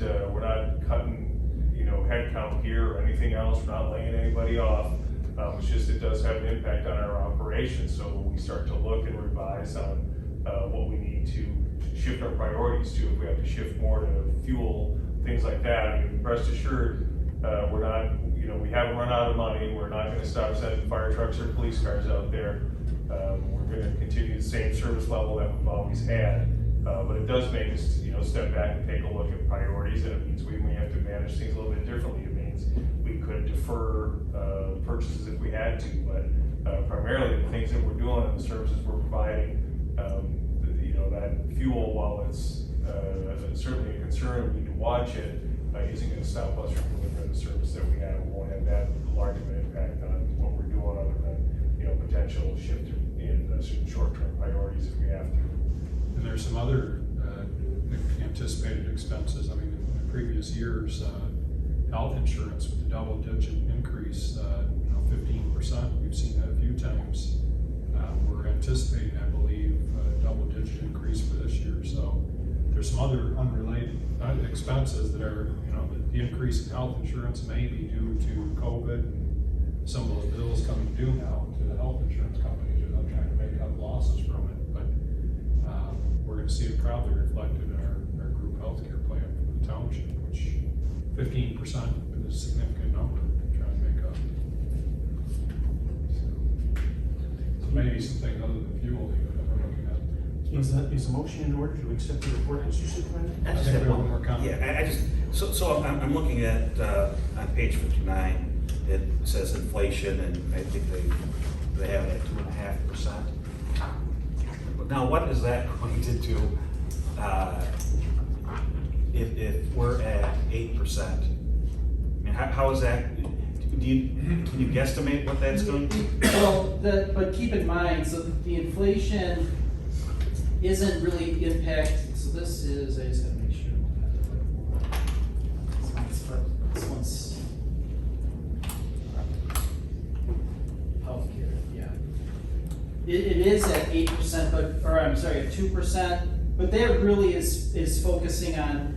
cutting, head count here or anything else. We're not laying anybody off. It's just it does have an impact on our operations. So when we start to look and revise on what we need to shift our priorities to, if we have to shift more to fuel, things like that, I mean, rest assured, we're not, we haven't run out of money. We're not going to stop sending fire trucks or police cars out there. We're going to continue the same service level that we've always had. But it does make us, step back and take a look at priorities, and it means we may have to manage things a little bit differently. It means we could defer purchases if we had to, but primarily the things that we're doing and the services we're providing, that fuel, while it's certainly a concern, we need to watch it, isn't going to stop us from delivering the service that we have. We won't have that large of an impact on what we're doing, other than potential shift in certain short-term priorities if we have to. And there's some other anticipated expenses. I mean, in previous years, health insurance with the double-digit increase, 15%. We've seen that a few times. We're anticipating, I believe, a double-digit increase for this year. So there's some other unrelated expenses that are, the increase in health insurance may be due to COVID and some of those bills coming due now to the health insurance companies. They're not trying to make up losses from it, but we're going to see it probably reflected in our group healthcare plan for the 15% is a significant number to try and make up. So maybe something other than fuel that we're looking at. Is the motion in order to accept the report, Mr. Supervisor? I just think have we have one more comment. Yeah, I just, so I'm looking at, on page 59, it says inflation, and I think they have it at 2.5%. But now, what is that going to do, if we're at 8%? I mean, how is that, can you guesstimate what that's going to? Well, but keep in mind, so the inflation isn't really impacting, so this is, I just gotta make sure. This one's healthcare, yeah. It is at 8%, or I'm sorry, at 2%, but that really is focusing on,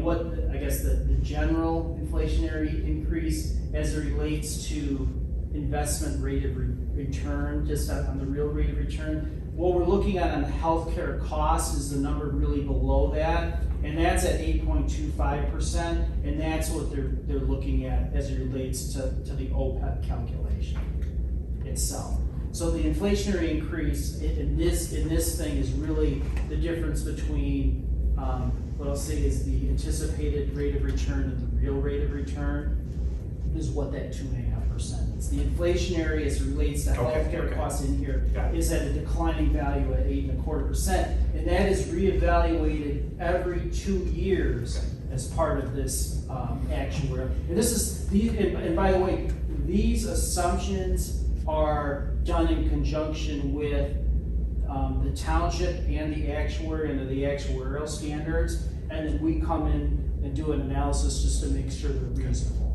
what, I guess, the general inflationary increase as it relates to investment rate of return, just on the real rate of return. What we're looking at on the healthcare costs is the number really below that, and that's at 8.25%, and that's what they're looking at as it relates to the OPEB calculation itself. So the inflationary increase in this thing is really the difference between what I'll say is the anticipated rate of return and the real rate of return is what that 2.5% is. The inflationary as it relates to healthcare costs in here is at a declining value at 8.25%, and that is reevaluated every 2 years as part of this actuarial. And this is and by the way, these assumptions are done in conjunction with the township and the actuary and the actuarial standards, and then we come in and do an analysis just to make sure they're reasonable.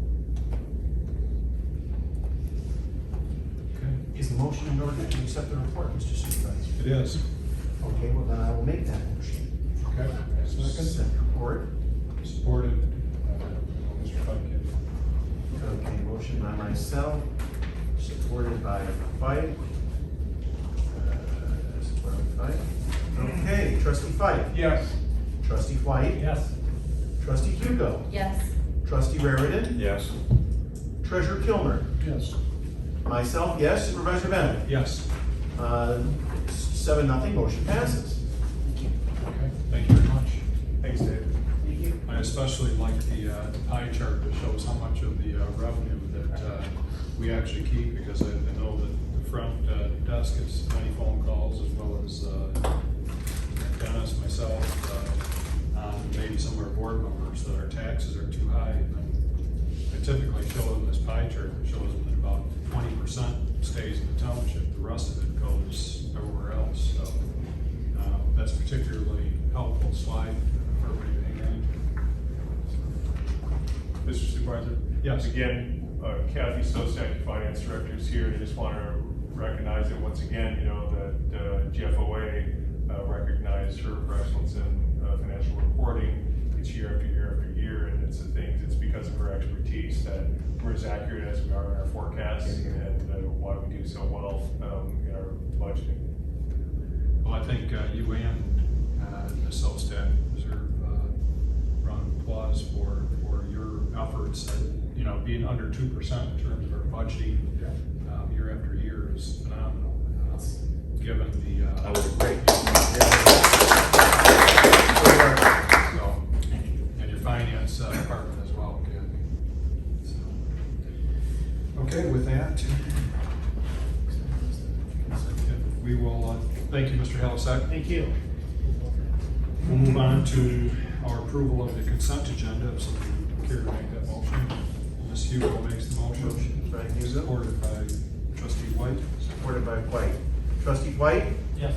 Is the motion in order to accept the report, Mr. Supervisor? It is. Okay, well then I will make that motion. Okay. Accept the report. Supported, Mr. Funkin. Okay, motion by myself, supported by Fife. Okay, Trustee Fife. Yes. Trustee White. Yes. Trustee Hugo. Yes. Trustee Raritan. Yes. Treasurer Kilmer. Yes. Myself, yes. Supervisor Bennett. Yes. 7-0, motion passes. Okay, thank you very much. Thanks, Dave. Thank you. I especially like the pie chart that shows how much of the revenue that we actually keep, because I know that the front desk gets many phone calls, as well as Dennis, myself, maybe some of our board members, that our taxes are too high. I typically show them this pie chart that shows them that about 20% stays in the township, the rest of it goes everywhere else. So that's a particularly helpful slide for everybody to hang on. Mr. Supervisor? Yes. Again, Kathy Sosek, Finance Director, is here, and I just want to recognize that once again, that GFOA recognized her for excellence in financial reporting. It's year after year after year, and it's because of her expertise that we're as accurate as we are in our forecasts and why we do so well in our budgeting. Well, I think you and Ms. Sostek deserve a round of applause for your efforts. Being under 2% in terms of our budgeting year after year is phenomenal. Given the I would agree. So, and your finance department as well, Kathy. So, okay, with that, we will thank you, Mr. Halasek. Thank you. We'll move on to our approval of the consent agenda. If somebody would care to make that motion. Ms. Hugo makes the motion. Motion by Hugo. Supported by Trustee White. Supported by White. Trustee White. Yes.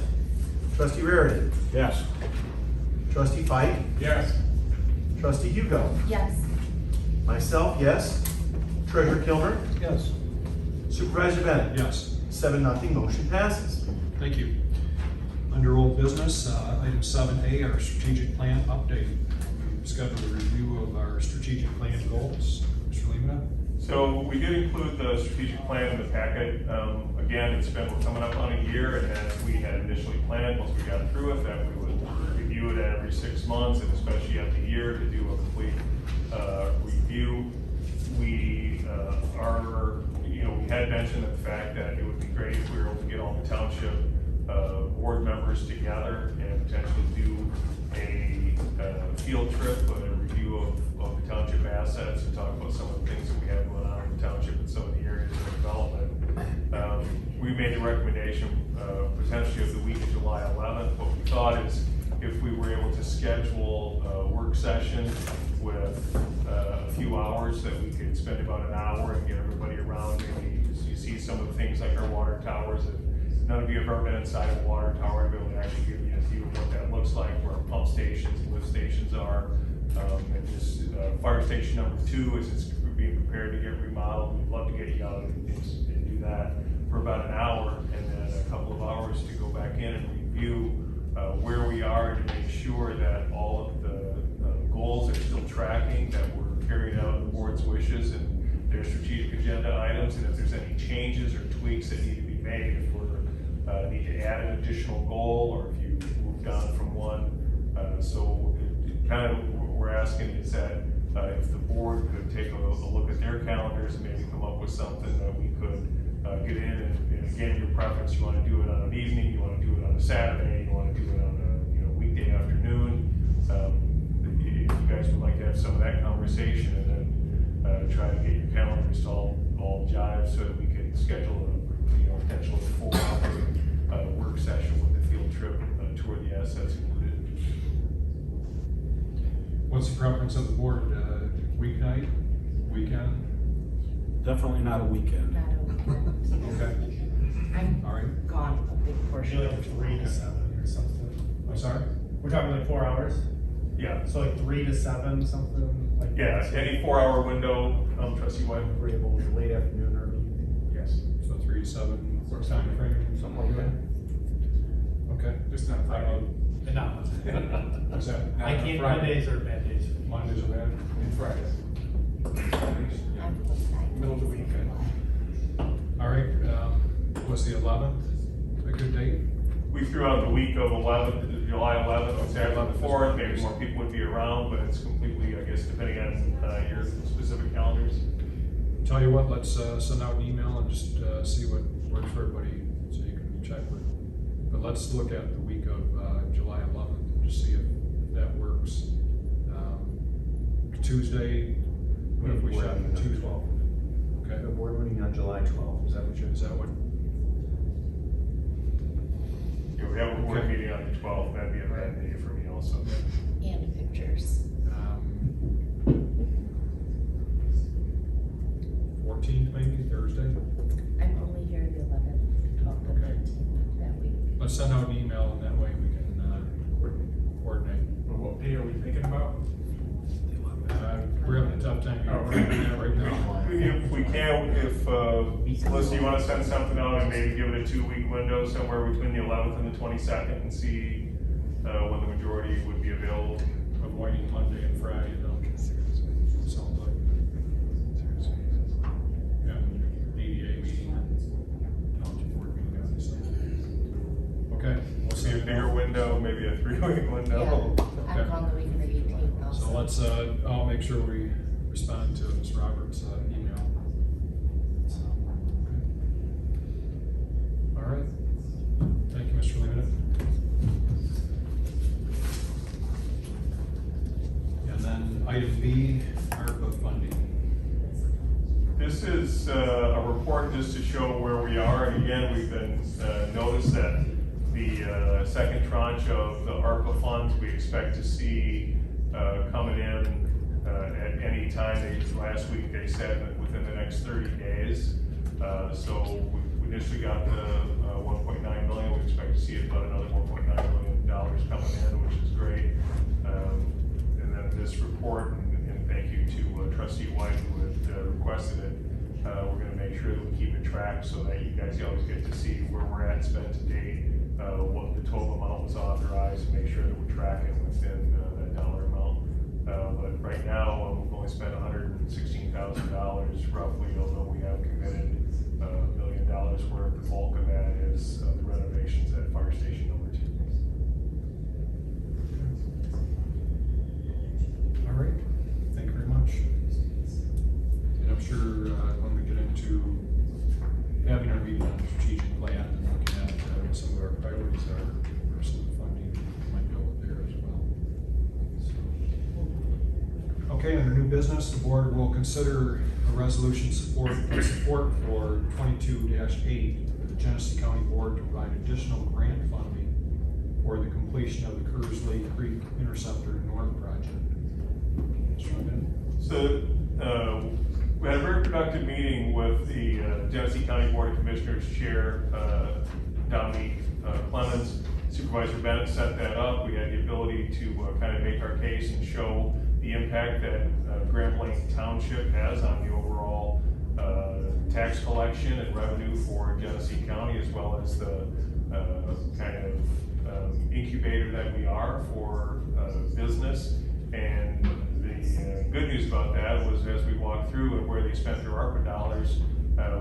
Trustee Raritan. Yes. Trustee Fife. Yes. Trustee Hugo. Yes. Myself, yes. Treasurer Kilmer. Yes. Supervisor Bennett. Yes. 7-0, motion passes. Thank you. Under old business, item 7A, our strategic plan update. We've scheduled a review of our strategic plan goals. Mr. Lima? So we did include the strategic plan in the packet. Again, we're coming up on a year, and as we had initially planned, once we got through it, that we would review do it every 6 months, and especially at the year to do a complete review. We we had mentioned the fact that it would be great if we were able to get all the township board members together and potentially do a field trip with a review of the township assets and talk about some of the things that we have going on in the township and some of the areas of development. We made the recommendation potentially of the week of July 11th. What we thought is if we were able to schedule a work session with a few hours, that we could spend about an hour and get everybody around. Maybe you see some of the things like our water towers. If none of you have ever been inside a water tower, I'd be able to actually give you a view of what that looks like, where our pump stations and lift stations are. And just fire station number 2 is it's being prepared to get remodeled. We'd love to get you out and do that for about an hour, and then a couple of hours to go back in and review where we are to make sure that all of the goals are still tracking, that we're carrying out the board's wishes and their strategic agenda items, and if there's any changes or tweaks that need to be made, if we need to add an additional goal, or if you moved on from one. So kind of what we're asking is that if the board could take a look at their calendars and maybe come up with something that we could get in, and again, your preference, you want to do it on an evening, you want to do it on a Saturday, you want to do it on a weekday afternoon. If you guys would like to have some of that conversation, and then try to get your calendars to all jive so that we can schedule a potential 4-hour work session with the field trip tour the assets included. What's the preference of the board? Weeknight, weekend? Definitely not a weekend. Not a weekend. Okay. I'm All right. gone a big portion Maybe of like the 3 to 7 or something. I'm sorry? We're talking like 4 hours? Yeah. So like 3 to 7, something like Yeah, that? any 4-hour window, Trustee White? We're able to late afternoon or evening? Yes. So 3 to 7 time frame? Something like that. Okay. Just not Friday. No. What's that? I can't, Mondays are bad days. Mondays are bad? And Fridays. I'm full-time. Middle of the week. All right, was the 11th a good date? We threw out the week of July 11th, on Saturday the 4th, maybe more people would be around, but it's completely, I guess, depending on your specific calendars. Tell you what, let's send out an email and just see what works for everybody, so you can check with. But let's look at the week of July 11th, and just see if that works. Tuesday, what if we shot for Tuesday? Okay, The board meeting on July 12th, is that what you're? is that what? Yeah, we have a board Okay. meeting on the 12th, that'd be a bad day for me also. And pictures. 14th maybe, Thursday? I'm only here the 11th, 12th, and Okay. 13th that week. Let's send out an email, and that way we can coordinate. Well, what day are we thinking about? We're having a tough time doing that right now. If we can, if, Melissa, you want to send something out and maybe give it a 2-week window somewhere between the 11th and the 22nd and see when the majority would be available? Avoiding Monday and Friday, though. Sounds like. Yeah, ADA meeting, township board meeting, obviously. Okay. We'll See a bigger window, maybe a 3-week window. Yeah, Okay. I'm gone the week of the 18th also. So let's, I'll make sure we respond to Ms. Roberts' email. All right. Thank you, Mr. Lehman. And then item B, ARPA funding. This is a report just to show where we are, and again, we've been noticed that the second tranche of the ARPA funds we expect to see coming in at any time. Last week they said that within the next 30 days. So we initially got the 1.9 million. We expect to see about another $1.9 million coming in, which is great. And then this report, and thank you to Trustee White who had requested it. We're going to make sure that we keep it tracked so that you guys always get to see where we're at spent to date, what the total amount was authorized, and make sure that we're tracking within that dollar amount. But right now, we've only spent $116,000 roughly, although we have committed $1 million worth. The bulk of that is the renovations at Fire Station number 2. Okay, under new business, the board will consider a resolution support for 22-8, the Genesee County Board to provide additional grant funding for the completion of the Kearsley Creek Interceptor North project. Mr. Levin? So, we had a very productive meeting with the Genesee County Board of Commissioners Chair, Dominique Clemens. Supervisor Bennett set that up. We had the ability to kind of make our case and show the impact that Grand Blanc Township has on the overall tax collection and revenue for Genesee County, as well as the kind of incubator that we are for business. And the good news about that was, as we walked through and where they spent their ARPA dollars,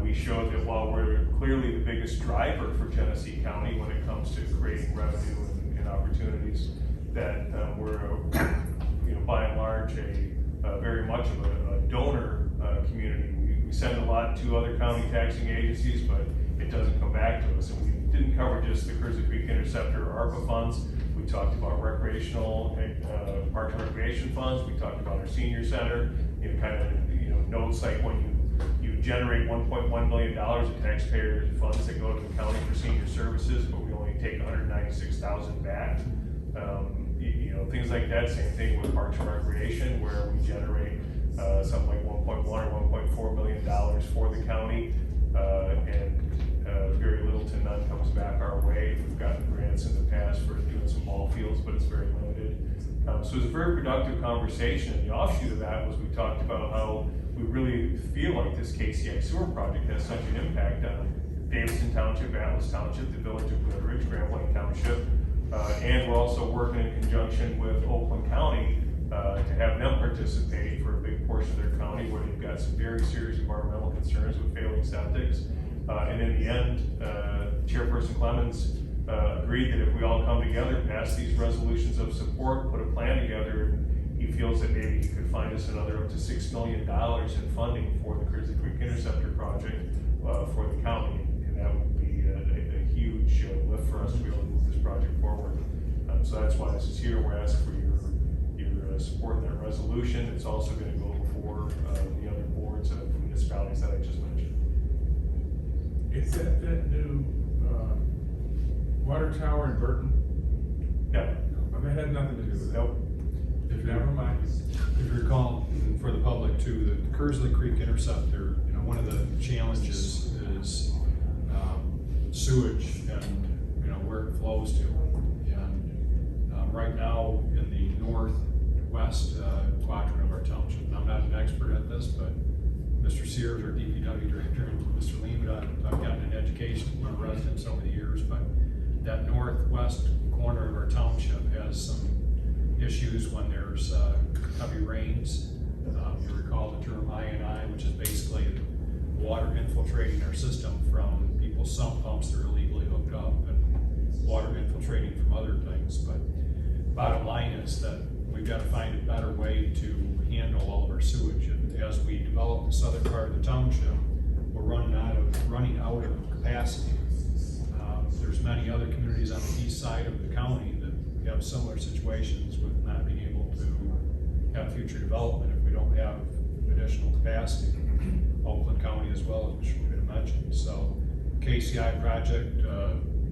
we showed that while we're clearly the biggest driver for Genesee County when it comes to creating revenue and opportunities, that we're, by and large, very much of a donor community. We send a lot to other county taxing agencies, but it doesn't come back to us. And we didn't cover just the Kearsley Creek Interceptor or ARPA funds. We talked about recreational, parks and recreation funds. We talked about our senior center. Notes like when you generate $1.1 million of taxpayer funds that go to the county for senior services, but we only take $196,000 back. Things like that. Same thing with parks and recreation, where we generate something like $1.1 or $1.4 million for the county, and very little to none comes back our way. We've gotten grants in the past for doing some ball fields, but it's very limited. So it was a very productive conversation. The offshoot of that was we talked about how we really feel like this KCI sewer project has such an impact on Davison Township, Atlas Township, the village of Goodrich, Grand Blanc Township, and we're also working in conjunction with Oakland County to have them participate for a big portion of their county where they've got some very serious environmental concerns with failing septics. And in the end, Chairperson Clemens agreed that if we all come together, pass these resolutions of support, put a plan together, he feels that maybe he could find us another up to $6 million in funding for the Kearsley Creek Interceptor project for the county. And that would be a huge lift for us to be able to move this project forward. So that's why this is here. We're asking for your support in that resolution. It's also going to go before the other boards of municipalities that I just mentioned. Is that new water tower in Burton? No. That had nothing to do with it. Nope. Never mind. If you recall, for the public too, the Kearsley Creek Interceptor, one of the challenges is sewage and, where it flows to. And right now in the northwest quadrant of our township, and I'm not an expert at this, but Mr. Sears, our DPW director, and Mr. Lehman, I've gotten an education from our residents over the years, but that northwest corner of our township has some issues when there's heavy rains. You recall the term I&I, which is basically water infiltrating our system from people's sump pumps that are illegally hooked up, and water infiltrating from other things. But bottom line is that we've got to find a better way to handle all of our sewage. And as we develop the southern part of the township, we're running out of capacity. There's many other communities on the east side of the county that have similar situations with not being able to have future development if we don't have additional capacity. Oakland County as well, as Mr. Lehman mentioned. So KCI project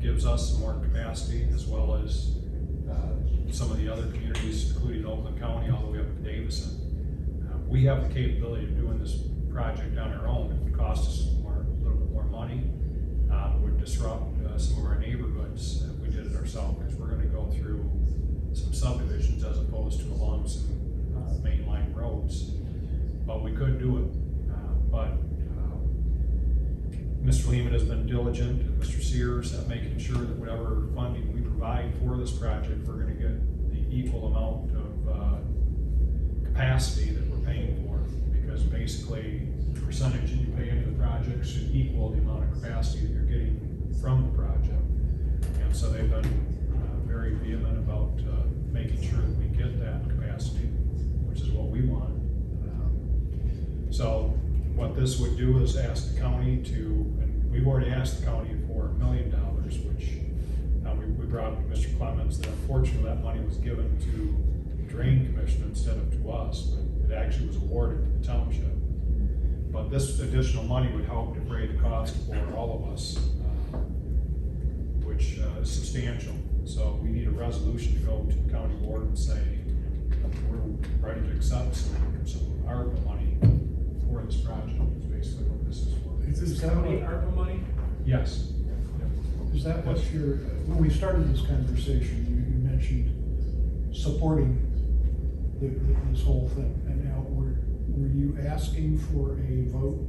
gives us some more capacity, as well as some of the other communities, including Oakland County, all the way up to Davison. We have the capability of doing this project on our own. It would cost us a little bit more money. It would disrupt some of our neighborhoods if we did it ourselves, because we're going to go through some subdivisions as opposed to along some mainline roads. But we could do it. But Mr. Lehman has been diligent, and Mr. Sears, at making sure that whatever funding we provide for this project, we're going to get the equal amount of capacity that we're paying for, because basically the percentage that you pay into the project should equal the amount of capacity that you're getting from the project. And so they've been very vehement about making sure that we get that capacity, which is what we want. So what this would do is ask the county to, and we've already asked the county for $1 million, which we brought up to Mr. Clemens that unfortunately that money was given to the Drain Commission instead of to us. But it actually was awarded to the township. But this additional money would help defray the cost for all of us, which is substantial. So we need a resolution to go to the county board and say, we're ready to accept some ARPA money for this project, is basically what this is for. Is that any ARPA money? Yes. Is that what you're, when we started this conversation, you mentioned supporting this whole thing, and now were you asking for a vote?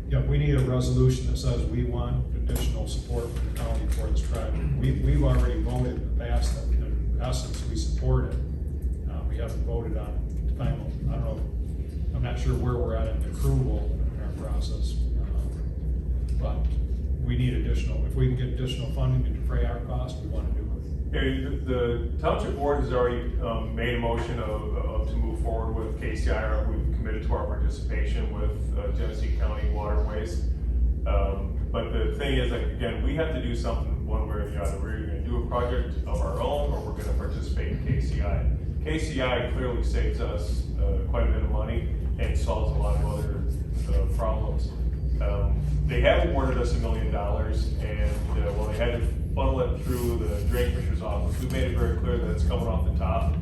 Yeah, we need a resolution that says we want additional support from the county for this project. We've already voted in the past that in essence we support it. We haven't voted on final, I don't know, I'm not sure where we're at in the approval in our process. But we need additional, if we can get additional funding to defray our costs, we want to do it. Okay, the township board has already made a motion to move forward with KCI. We've committed to our participation with Genesee County Waterways. But the thing is, like, again, we have to do something one way or the other. We're either going to do a project of our own, or we're going to participate in KCI. KCI clearly saves us quite a bit of money and solves a lot of other problems. They have awarded us $1 million, and well, they had to funnel it through the drain commissioner's office. We made it very clear that it's coming off the top.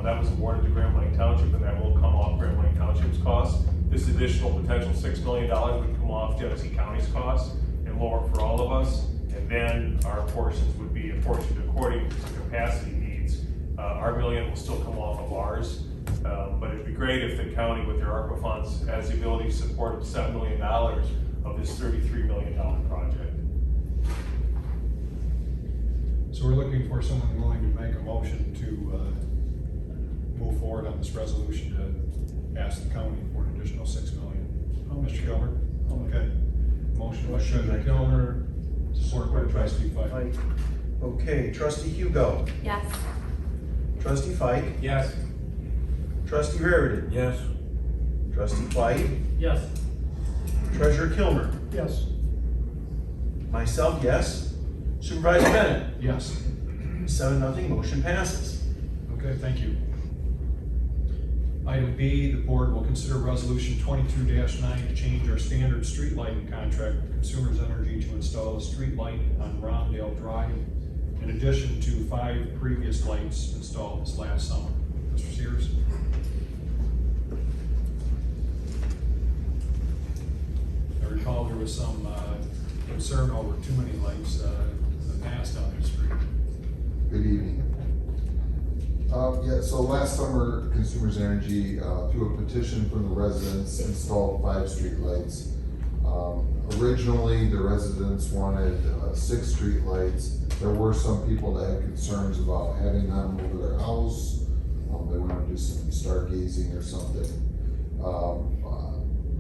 That was awarded to Grand Lake Township, and that will come off Grand Lake Township's cost. This additional potential $6 million would come off Genesee County's cost and lower for all of us. And then our portions would be apportioned according to capacity needs. Our $1 million will still come off of ours. But it'd be great if the county, with their ARPA funds, has the ability to support $7 million of this $33 million project. So we're looking for someone willing to make a motion to move forward on this resolution to ask the county for an additional $6 million. Mr. Kilmer? Okay. Motion by Treasurer Kilmer, support by Trustee Fike. Okay, Trustee Hugo, Yes. Trustee Fike, Yes. Trustee Raritan, Yes. Trustee White, Yes. Treasurer Kilmer, Yes. myself, yes. Supervisor Bennett, Yes. 7-0, motion passes. Okay, thank you. Item B, the board will consider resolution 22-9 to change our standard street lighting contract with Consumers Energy to install a street light on Rondale Drive, in addition to 5 previous lights installed this last summer. Mr. Sears? I recall there was some concern over too many lights in the past on the street. Good evening. Yeah, so last summer, Consumers Energy, through a petition from the residents, installed 5 street lights. Originally, the residents wanted 6 street lights. There were some people that had concerns about having them over their house. They wanted to do some stargazing or something.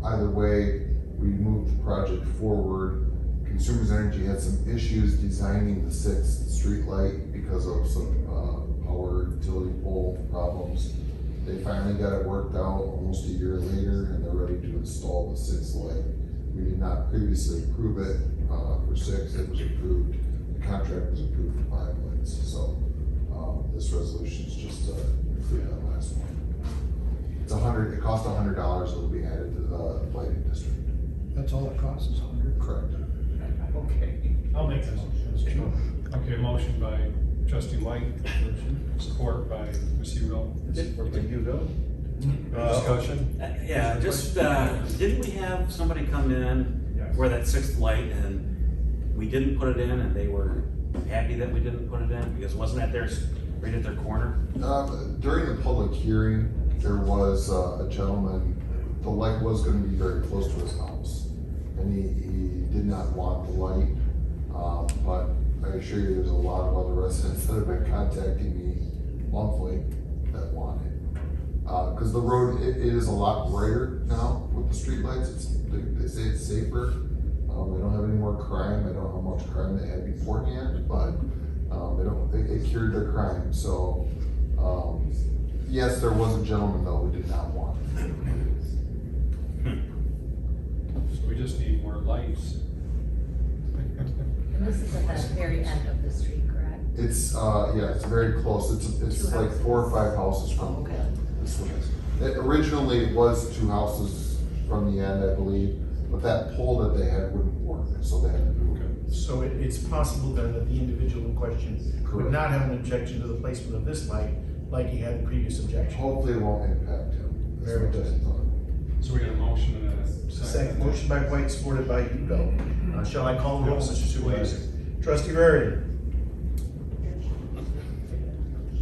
Either way, we moved the project forward. Consumers Energy had some issues designing the 6th street light because of some power utility pole problems. They finally got it worked out almost a year later, and they're ready to install the 6th light. We did not previously approve it for 6. It was approved. The contract was approved for 5 lights. So this resolution is just to include that last one. It's $100. It cost $100. It'll be added to the lighting district. That's all it costs, is 100? Correct. Okay. I'll make the motion. Okay, motion by Trustee White, support by Ms. Hugo. Support by Hugo. Discussion? Yeah, just, didn't we have somebody come in for that 6th light and we didn't put it in and they were happy that we didn't put it in? Because wasn't that theirs, right at their corner? During the public hearing, there was a gentleman, the light was gonna be very close to his house. And he did not want the light, but I assure you there's a lot of other residents that have been contacting me monthly that want it. Cause the road, it is a lot brighter now with the streetlights. They say it's safer. They don't have any more crime. I don't know how much crime they had beforehand, but it cured their crime. So, yes, there was a gentleman though who did not want it. So we just need more lights. And this is at the very end of the street, correct? It's, yeah, it's very close. It's 2 like houses. 4 or 5 houses from Okay. this one. Originally, it was 2 houses from the end, I believe, but that pole that they had wouldn't work, so they had to move it. So it's possible then that the individual in question Correct. would not have an objection to the placement of this light like he had the previous objection. Hopefully it won't impact him. Very good. So we got a motion and a Second, second. motion by White, supported by Hugo. Shall I call the roll, Mr. Supervisor? Trustee Raritan?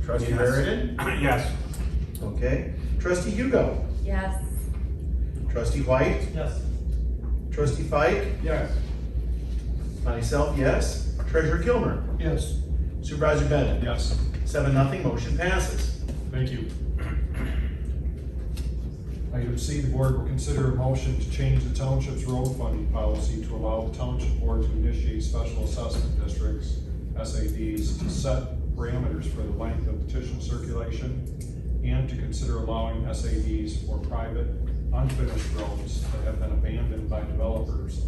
Trustee Yes. Raritan? Yes. Okay. Trustee Hugo? Yes. Trustee White? Yes. Trustee Fike? Yes. Myself, yes. Treasurer Kilmer? Yes. Supervisor Bennett? Yes, 7-0, motion passes. thank you. Item C, the board will consider a motion to change the township's road funding policy to allow the township board to initiate special assessment districts, SADs, to set parameters for the length of petition circulation, and to consider allowing SADs for private unfinished roads that have been abandoned by developers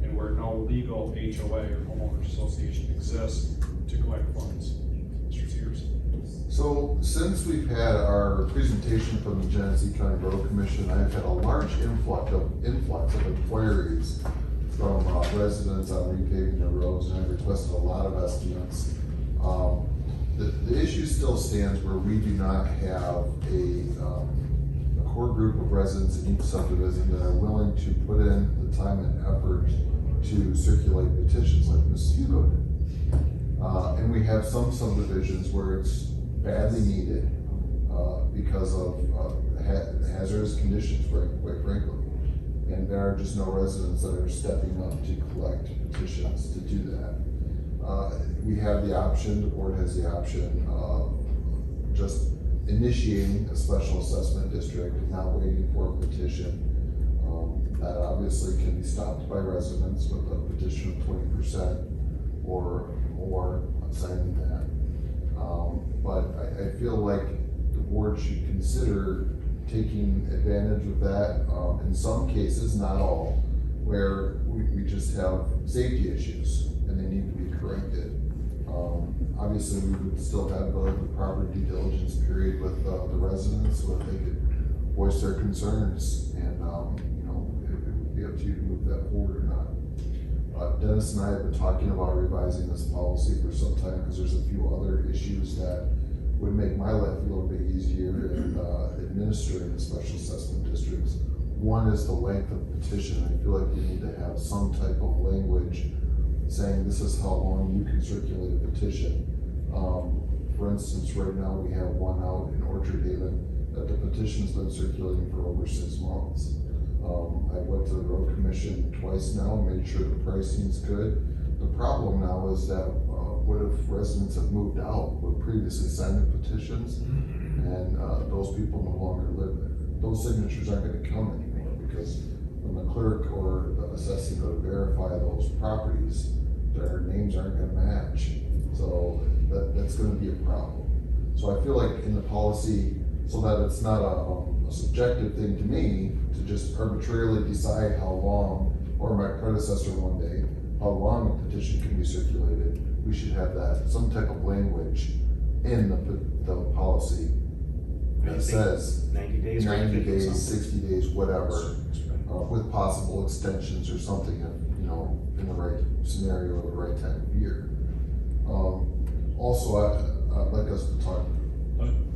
and where no legal HOA or homeowners association exists to collect funds. Mr. Sears? So since we've had our presentation from the Genesee County Road Commission, I've had a large influx of inquiries from residents on repaving their roads, and I've requested a lot of estimates. The issue still stands where we do not have a core group of residents in each subdivision that are willing to put in the time and effort to circulate petitions like Ms. Hugo did. And we have some subdivisions where it's badly needed because of hazardous conditions, quite frankly. And there are just no residents that are stepping up to collect petitions to do that. We have the option, the board has the option of just initiating a special assessment district and not waiting for a petition. That obviously can be stopped by residents with a petition of 20% or more signing that. But I feel like the board should consider taking advantage of that, in some cases, not all, where we just have safety issues and they need to be corrected. Obviously, we would still have the proper due diligence period with the residents so that they could voice their concerns, and it would be up to you to move that forward or not. Dennis and I have been talking about revising this policy for some time because there's a few other issues that would make my life a little bit easier in administering the special assessment districts. One is the length of petition. I feel like we need to have some type of language saying this is how long you can circulate a petition. For instance, right now we have one out in Orchard Haven that the petition's been circulating for over 6 months. I went to the road commission twice now and made sure the pricing's good. The problem now is that what if residents have moved out who previously signed the petitions and those people no longer live there? Those signatures aren't going to count anymore because when the clerk or the assessing go to verify those properties, their names aren't going to match. So that's going to be a problem. So I feel like in the policy, so that it's not a subjective thing to me to just arbitrarily decide how long, or my predecessor one day, how long a petition can be circulated, we should have that, some type of language in the policy that says 90 days. 90 days, 60 days, whatever, with possible extensions or something, in the right scenario or the right time of year. Also, I'd like us to talk.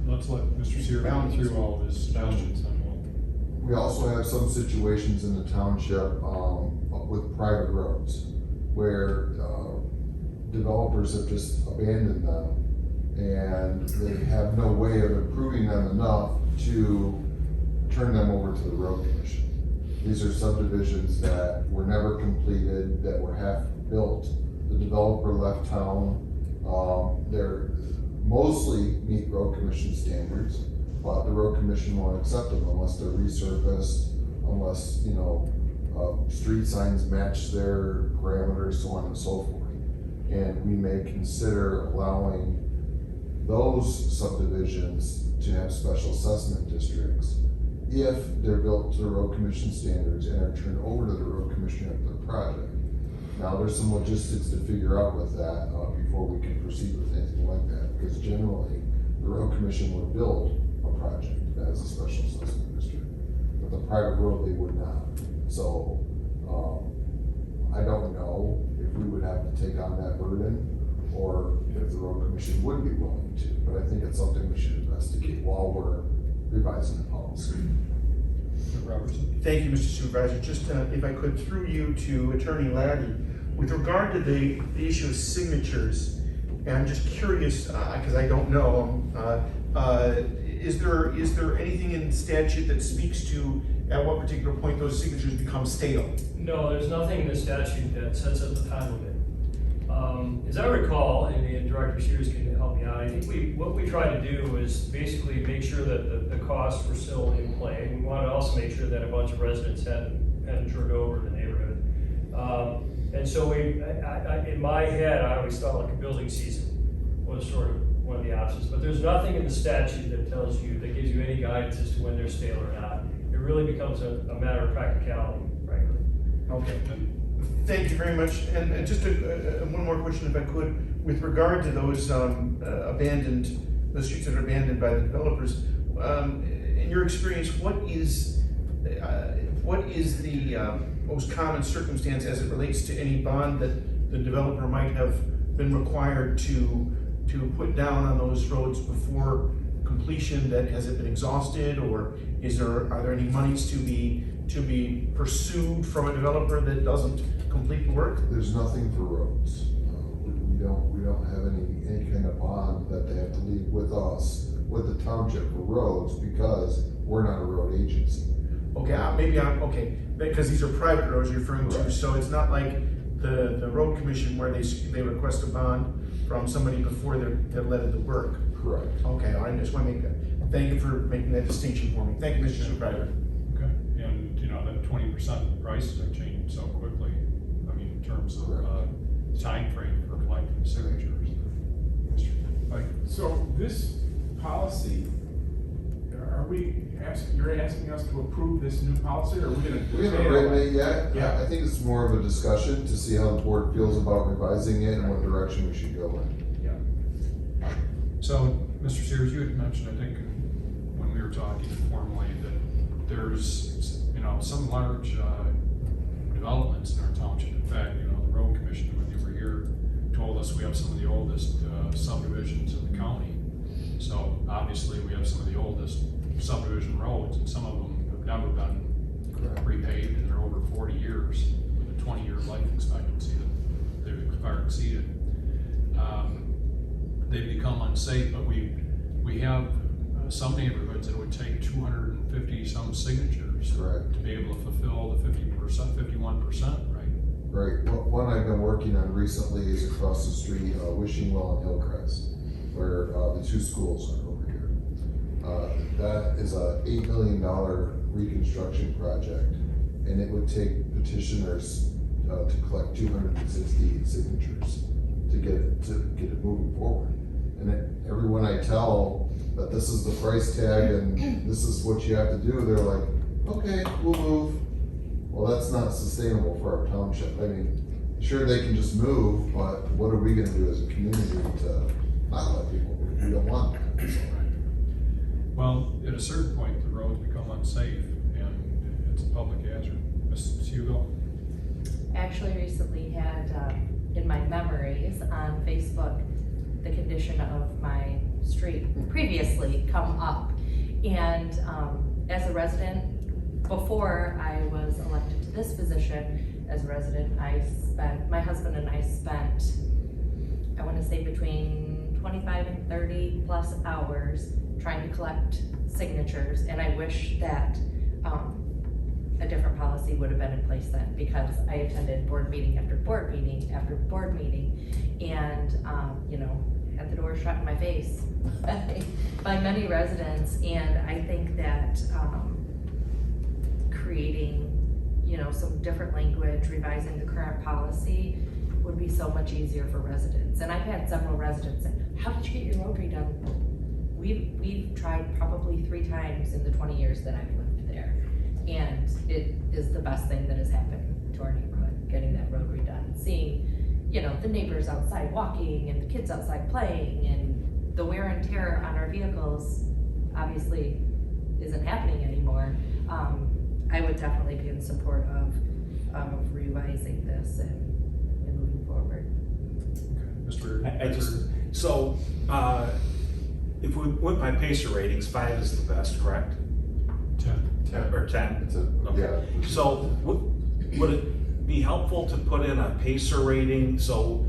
Let's let Mr. Sears run through all of his suggestions. We also have some situations in the township with private roads where developers have just abandoned them and they have no way of improving them enough to turn them over to the road commission. These are subdivisions that were never completed, that were half built. The developer left town. They're mostly meet road commission standards, but the road commission won't accept them unless they're resurfaced, unless, street signs match their parameters, so on and so forth. And we may consider allowing those subdivisions to have special assessment districts if they're built to the road commission standards and are turned over to the road commission after the project. Now, there's some logistics to figure out with that before we can proceed with anything like that, because generally, the road commission would build a road project as a special assessment district. But the private road, they would not. So, I don't know if we would have to take on that burden or if the road commission would be willing to, but I think it's something we should investigate while we're revising the policy. Robertson? Thank you, Mr. Supervisor. Just if I could, through you to Attorney Laddie, with regard to the issue of signatures, and I'm just curious, because I don't know, is there anything in statute that speaks to at what particular point those signatures become stale? No, there's nothing in the statute that sets up the time limit. As I recall, and Director Sears can help me out, I think what we tried to do was basically make sure that the costs were still in play. We wanted to also make sure that a bunch of residents hadn't turned over the neighborhood. And so in my head, I always thought like a building season was sort of one of the options, but there's nothing in the statute that tells you, that gives you any guidance as to when they're stale or not. It really becomes a matter of practicality, frankly. Okay. Thank you very much. And just one more question, if I could, with regard to those the streets that are abandoned by the developers. In your experience, what is the most common circumstance as it relates to any bond that the developer might have been required to put down on those roads before completion? That has it been exhausted, or are there any monies to be pursued from a developer that doesn't complete the work? There's nothing for roads. We don't have any kind of bond that they have to leave with us, with the township for roads, because we're not a road agency. Okay, okay, because these are private roads you're referring to, Right. so it's not like the road commission where they request a bond from somebody before they're letting the work. Correct. Okay, I just want to make that, thank you for making that distinction for me. Thank you, Mr. Supervisor. Okay, and that 20% prices have changed so quickly, I mean, in terms of, timeframe for collecting signatures. So this policy, you're asking us to approve this new policy, or are we gonna? We haven't written it yet. Yeah. I think it's more of a discussion to see how the board feels about revising it and what direction we should go in. Yeah. So, Mr. Sears, you had mentioned, I think, when we were talking informally, that there's, some large, developments in our township. In fact, the road commission, when you were here, told us we have some of the oldest, subdivisions in the county. So, obviously, we have some of the oldest subdivision roads, and some of them have never been repaved, and they're over 40 years, with a 20-year life expectancy that they've exceeded. They've become unsafe, but we have some neighborhoods that would take 250 some signatures Correct. to be able to fulfill the 50%, 51%, right? Right. One I've been working on recently is across the street, Wishingwell and Hillcrest, where the two schools are over here. That is a $8 million reconstruction project, and it would take petitioners to collect 260 signatures to get it moving forward. And everyone I tell that this is the price tag and this is what you have to do, they're like, okay, we'll move. Well, that's not sustainable for our township. I mean, sure, they can just move, but what are we gonna do as a community to not let people move? We don't want that. So. Well, at a certain point, the roads become unsafe, and it's a public hazard. Mrs. Hugo? Actually recently had, in my memories on Facebook, the condition of my street previously come up. And as a resident, before I was elected to this position, as a resident, my husband and I spent, I want to say between 25 and 30 plus hours trying to collect signatures. And I wish that a different policy would have been in place then, because I attended board meeting after board meeting after board meeting, and had the door shut in my face by many residents. And I think that creating some different language, revising the current policy would be so much easier for residents. And I've had several residents say, how did you get your road redone? We've tried probably 3 times in the 20 years that I've lived there. And it is the best thing that has happened to our neighborhood, getting that road redone. Seeing, the neighbors outside walking and the kids outside playing and the wear and tear on our vehicles, obviously isn't happening anymore, I would definitely be in support of revising this and moving forward. Mr. I just, so, if we went by PACER ratings, 5 is the best, correct? 10. Or 10? It's a, Okay. yeah. So, would it be helpful to put in a PACER rating, so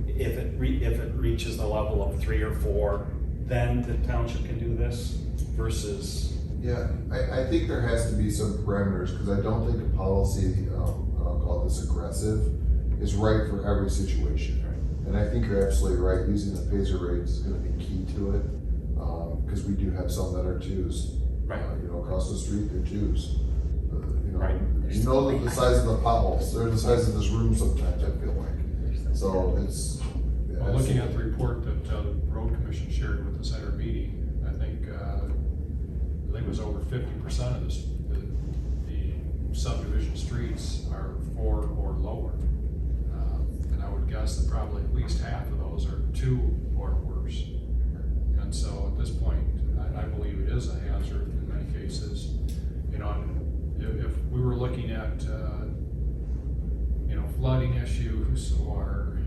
if it reaches the level of 3 or 4, then the township can do this versus? Yeah, I think there has to be some parameters, because I don't think a policy, I'll call this aggressive, is right for every situation. And I think you're absolutely right, using the PACER rates is gonna be key to it, because we do have some that are 2s. Right. You know, across the street, they're 2s. Right. You know the size of the potholes, they're the size of this room sometimes, I feel like. So it's. yeah, Well, looking at the absolutely. report that the road commission shared with us at our meeting, I think it was over 50% of the subdivision streets are 4 or lower. And I would guess that probably at least half of those are 2 or worse. And so at this point, I believe it is a hazard in many cases. You know, if we were looking at, flooding issues or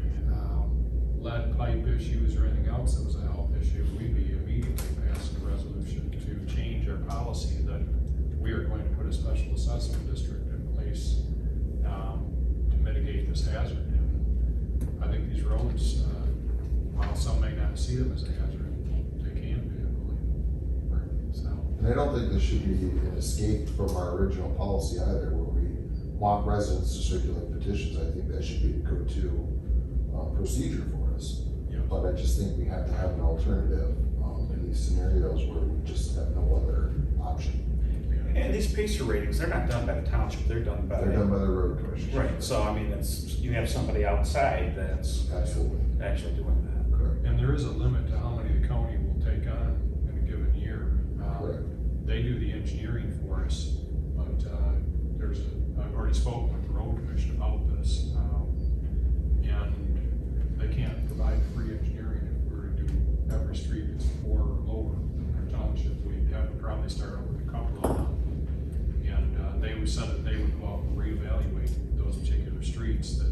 lead pipe issues or anything else that was a health issue, we'd be immediately passing a resolution to change our policy that we are going to put a special assessment district in place to mitigate this hazard. And I think these roads, while some may not see them as a hazard, they can be, I believe. So. And I don't think this should be an escape from our original policy either, where we want residents to circulate petitions. I think that should be a go-to procedure for us. Yeah. But I just think we have to have an alternative in these scenarios where we just have no other option. And these PACER ratings, they're not done by the township, they're done by. They're done by the road commission. Right, so I mean, you have somebody outside that's Absolutely. actually doing that. Correct. And there is a limit to how many the county will take on in a given year. Correct. They do the engineering for us, but I've already spoken with the road commission about this. And they can't provide free engineering if we were to do every street that's 4 or lower in our township. We'd have to probably start over with a couple of them. And they said that they would go out and reevaluate those particular streets that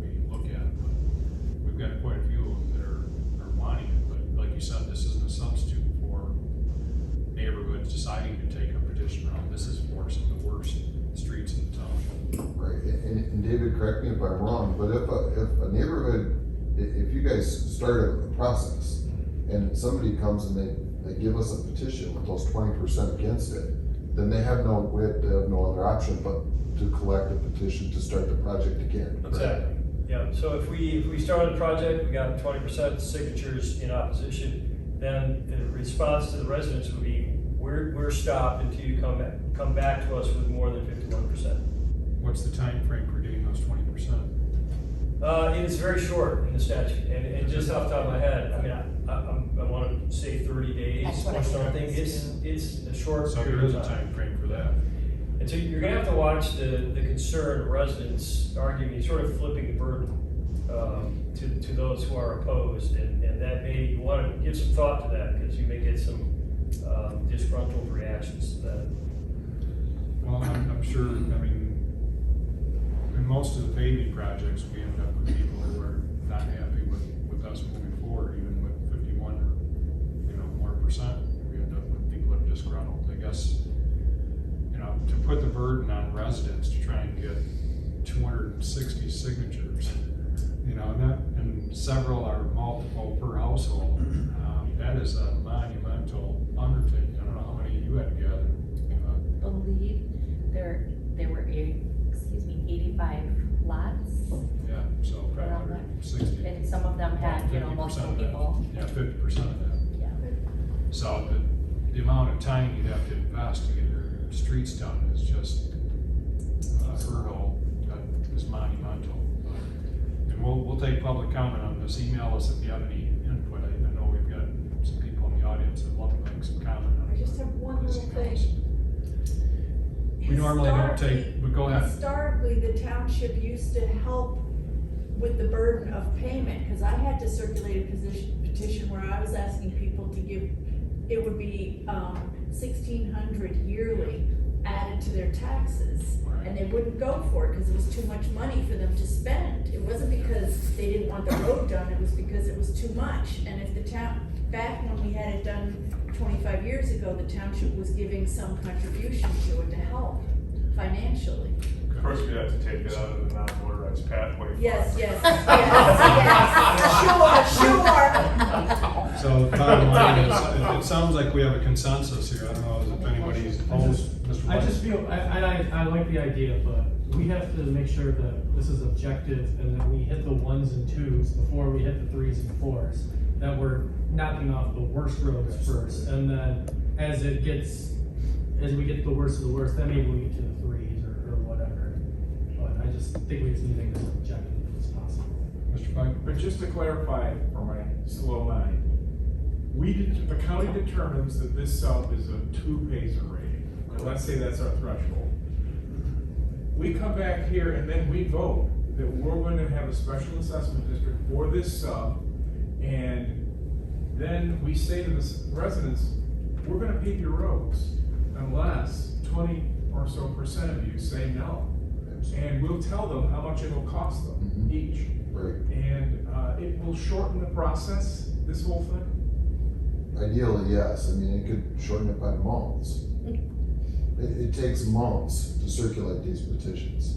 we look at. But we've got quite a few of them that are wanting it, but like you said, this isn't a substitute for neighborhoods deciding to take a petition around. This is for some of the worst streets in the township. Right, and David, correct me if I'm wrong, but if a neighborhood, if you guys started a process and somebody comes and they give us a petition with those 20% against it, then they have no other option but to collect a petition to start the project again. Correct? Exactly, yeah, so if we started a project, we got 20% signatures in opposition, then the response to the residents would be, we're stopped until you come back to us with more than 51%. What's the time frame for getting those 20%? It's very short in the statute, and just off the top of my head, I mean, I want to say 30 days That's what I or was something. thinking. It's a short So there period is of a time. time frame for that. And so you're gonna have to watch the concerned residents arguing, sort of flipping the burden to those who are opposed, and that you want to give some thought to that, because you may get some disgruntled reactions to that. Well, I'm sure, I mean, in most of the paving projects, we end up with people who are not happy with us moving forward, even with 51 or, more percent. We end up with people that are disgruntled. I guess, to put the burden on residents to try and get 260 signatures, and several are multiple per household, that is a monumental undertaking. I don't know how many you had to gather. I believe there were 85 lots, Yeah, so probably 160. and some of them had, 50% multiple of that. people. Yeah, 50% of that. Yeah. So the amount of time you'd have to invest to get your streets done is just a hurdle that is monumental. And we'll take public comment on this. Email us if you have any input. I know we've got some people in the audience that love to make some comment on I just have one this little emails. thing. We normally don't take, but go ahead. Historically, the township used to help with the burden of payment, because I had to circulate a petition where I was asking people to give it would be, 1,600 yearly added to their taxes. And they wouldn't go for it because it was too much money for them to spend. It wasn't because they didn't want the road done, it was because it was too much. And if the town, back when we had it done 25 years ago, the township was giving some contribution to it to help financially. Of course, we'd have to take it out of the non-motorized pathway. fund. Yes, yes, yes, sure, sure. So the bottom line is, it sounds like we have a consensus here. I don't know if anybody's opposed. Mr. I White? just feel, I like the idea, but we have to make sure that this is objective and that we hit the 1s and 2s before we hit the 3s and 4s. That we're knocking off the worst roads first, and then as we get the worst of the worst, then maybe we get to the 3s or whatever. But I just think we just need to make this objective as possible. Mr. Pike? But just to clarify for my slow mind, the county determines that this sub is a 2 Payson rating. And let's say that's our threshold. We come back here and then we vote that we're going to have a special assessment district for this sub, and then we say to the residents, we're gonna pave your roads unless 20% or so of you say no. And we'll tell them how much it'll cost them each. Right. And it will shorten the process, this whole thing. Ideally, yes. I mean, it could shorten it by months. It takes months to circulate these petitions.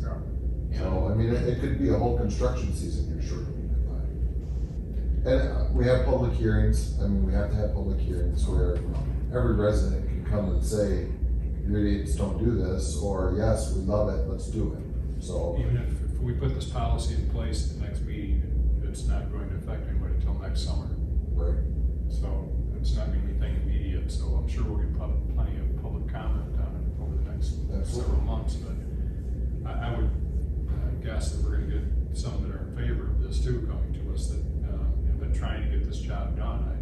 So, I mean, it could be a whole construction season you're shortening it by. And we have public hearings. I mean, we have to have public hearings where every resident can come and say, you idiots don't do this, or yes, we love it, let's do it. So, Even if we put this policy in place at the next meeting, it's not going to affect anybody until next summer. right. So it's not going to be anything immediate, so I'm sure we'll get plenty of public comment on it over the next several months. But I would guess that we're going to get some that are in favor of this too coming to us that have been trying to get this job done.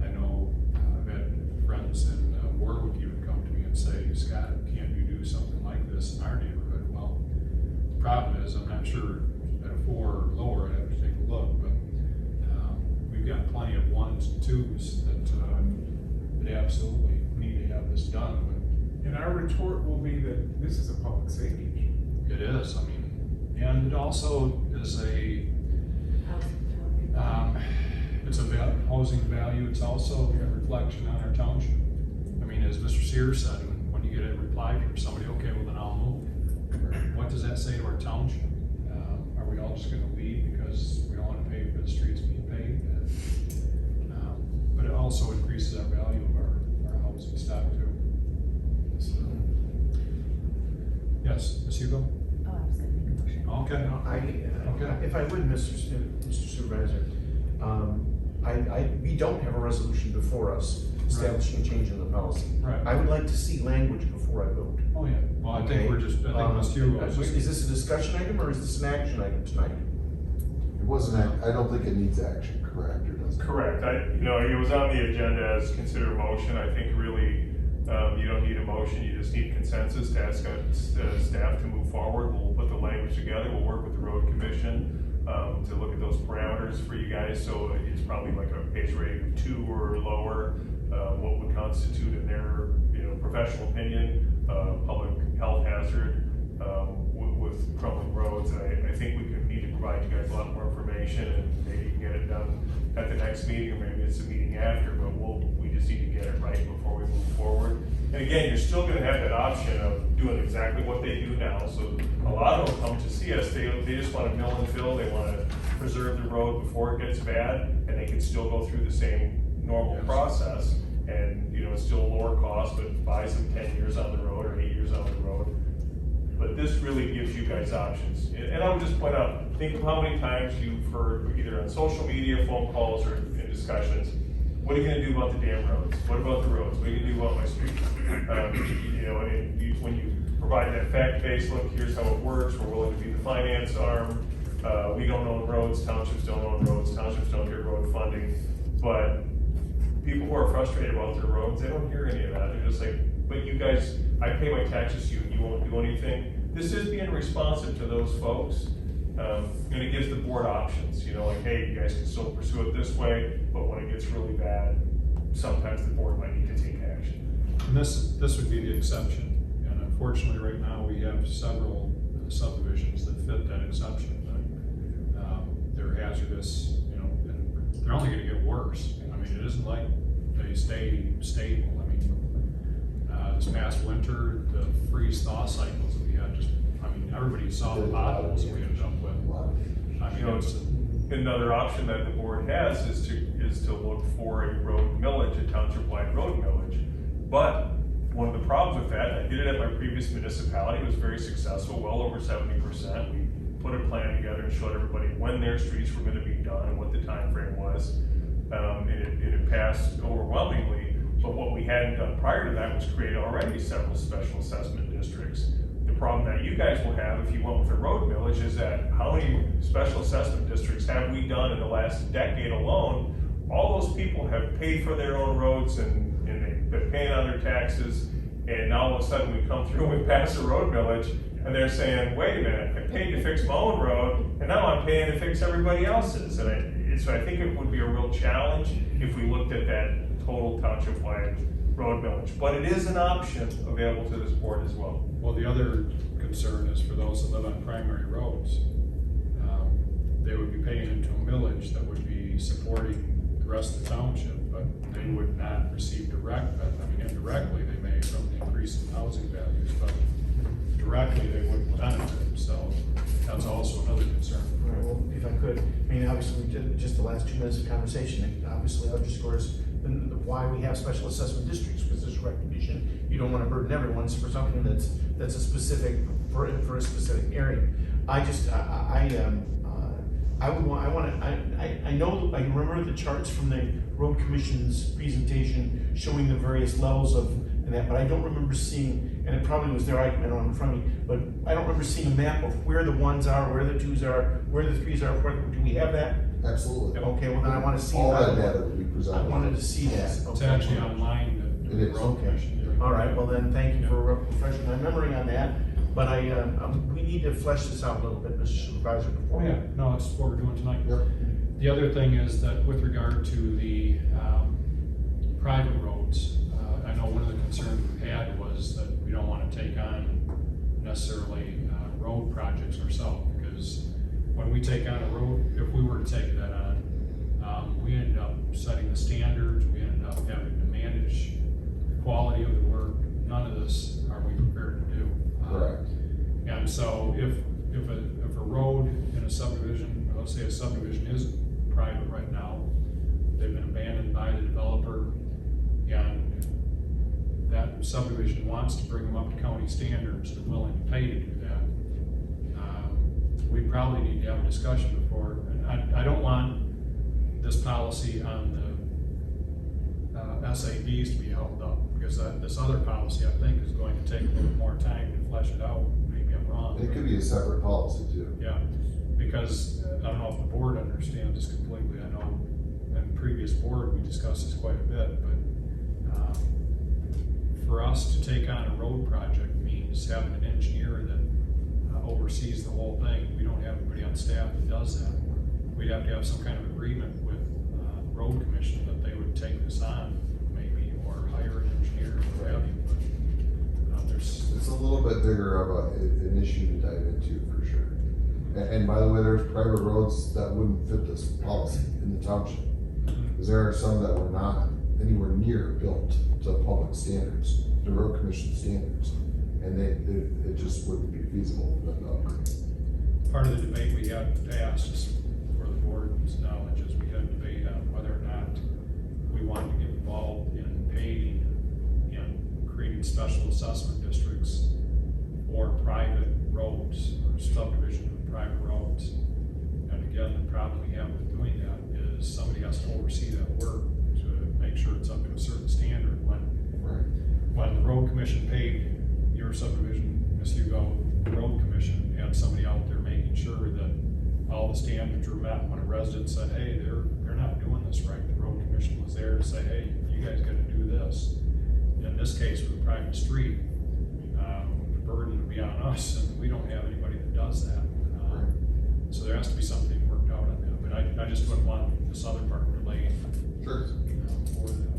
I know I've had friends in Warwick even come to me and say, Scott, can't you do something like this in our neighborhood? Well, the problem is, I'm not sure at a 4 or lower, I'd have to take a look, but we've got plenty of 1s and 2s that absolutely need to have this done. And our retort will be that this is a public safety issue. It is, I mean, and it also is it's a housing value, it's also a reflection on our township. I mean, as Mr. Sears said, when you get a reply from somebody, okay, well then I'll move. What does that say to our township? Are we all just gonna leave because we don't wanna pay for the streets being paved? But it also increases our value of our housing stock too. So, yes, Ms. Hugo? Oh, I was gonna make a motion. Okay. If I would, Mr. Supervisor, we don't have a resolution before us establishing a change in the policy. Right. I would like to see language before I vote. Oh, yeah. Well, I think we're just, I think Ms. Hugo was just. Is this a discussion item or is this an action item tonight? It wasn't, I don't think it needs action, correct, or does it? Correct. It was on the agenda as considered a motion. I think really, you don't need a motion, you just need consensus to ask staff to move forward. We'll put the language together, we'll work with the road commission to look at those parameters for you guys. So it's probably like a pace rating of 2 or lower, what would constitute in their, professional opinion, public health hazard, with crumbling roads. And I think we could need to provide you guys a lot more information, and maybe you can get it done at the next meeting, or maybe it's a meeting after, but we just need to get it right before we move forward. And again, you're still gonna have that option of doing exactly what they do now. So a lot of them come to see us, they just wanna mill and fill, they wanna preserve the road before it gets bad, and they can still go through the same normal process. And, it's still a lower cost, but buys them 10 years on the road or 8 years on the road. But this really gives you guys options. And I would just point out, think of how many times you've heard either on social media, phone calls, or in discussions, what are you gonna do about the damn roads? What about the roads? What are you gonna do about my streets? When you provide that fact-based look, here's how it works, we're willing to be the finance arm. We don't own roads, townships don't own roads, townships don't get road funding. But people who are frustrated about their roads, they don't hear any of that. They're just like, but you guys, I pay my taxes to you and you won't do anything. This is being responsive to those folks. And it gives the board options, like, hey, you guys can still pursue it this way, but when it gets really bad, sometimes the board might need to take action. And this would be the exception, and unfortunately, right now, we have several subdivisions that fit that exception. They're hazardous, you know, and they're only gonna get worse. I mean, it isn't like they stay stable. I mean, this past winter, the freeze-thaw cycles that we had, everybody saw the potholes we ended up with. I mean, it's Another option that the board has is to look for a road millage, a township-wide road millage. But one of the problems with that, I did it at my previous municipality, it was very successful, well over 70%. We put a plan together and showed everybody when their streets were gonna be done and what the time frame was. And it passed overwhelmingly, but what we hadn't done prior to that was create already several special assessment districts. The problem that you guys will have if you went with a road millage is that how many special assessment districts have we done in the last decade alone? All those people have paid for their own roads and they've been paying on their taxes, and now all of a sudden we come through and we pass a road millage, and they're saying, wait a minute, I paid to fix my own road, and now I'm paying to fix everybody else's. And so I think it would be a real challenge if we looked at that total township-wide road millage. But it is an option available to this board as well. Well, the other concern is for those that live on primary roads. They would be paying into a millage that would be supporting the rest of the township, but they would not receive indirectly they may from the increase in housing values, but directly they wouldn't benefit, so that's also another concern. All right, well, if I could, I mean, obviously, we did just the last 2 minutes of conversation, it obviously underscores why we have special assessment districts, because there's recognition, you don't wanna burden everyone for something that's a specific, for a specific area. I know, I remember the charts from the road commission's presentation showing the various levels of, and that, but I don't remember seeing, and it probably was there, I don't have it in front of me, but I don't remember seeing a map of where the 1s are, where the 2s are, where the 3s are, do we have that? Absolutely. Okay, well then I wanna see All that. that data will be presented. I wanted to see that. It's Okay. actually online, It is. Okay. All right, well then, thank you for refreshing my memory on that, but we need to flesh this out a little bit, Mr. Supervisor, before. Oh, yeah, no, it's what we're doing tonight. Yep. The other thing is that with regard to the private roads, I know one of the concerns we had was that we don't want to take on necessarily road projects ourselves, because when we take on a road, if we were to take that on, we end up setting the standards, we end up having to manage the quality of the work. None of this are we prepared to do. Correct. And so if a road in a subdivision, let's say a subdivision is private right now, they've been abandoned by the developer, and that subdivision wants to bring them up to county standards and willing to pay to do that, we probably need to have a discussion before, and I don't want this policy on the SADs to be held up, because this other policy, I think, is going to take a little more time to flesh it out. Maybe I'm wrong. It could be a separate policy too. Yeah, because I don't know if the board understands this completely. I know in the previous board, we discussed this quite a bit, but for us to take on a road project means having an engineer that oversees the whole thing. We don't have anybody on staff that does that. We'd have to have some kind of agreement with the road commission that they would take this on, maybe, or hire an engineer or what have you. But It's a little bit bigger of an issue to dive into for sure. And by the way, there's private roads that wouldn't fit this policy in the township. Because there are some that were not anywhere near built to public standards, the road commission standards. And it just wouldn't be feasible for them to upgrade. part of the debate we had passed, just for the board's knowledge, is we had a debate on whether or not we wanted to get involved in paving and creating special assessment districts for private roads or subdivision of private roads. And again, the problem we have with doing that is somebody has to oversee that work to make sure it's up to a certain standard. When the road commission paid your subdivision, Ms. Hugo, the road commission had somebody out there making sure that all the standards were met. When a resident said, hey, they're not doing this right, the road commission was there to say, hey, you guys gotta do this. In this case, with a private street, the burden would be on us, and we don't have anybody that does that. So there has to be something worked out on that, but I just wouldn't want this other part relayed. Sure. For that.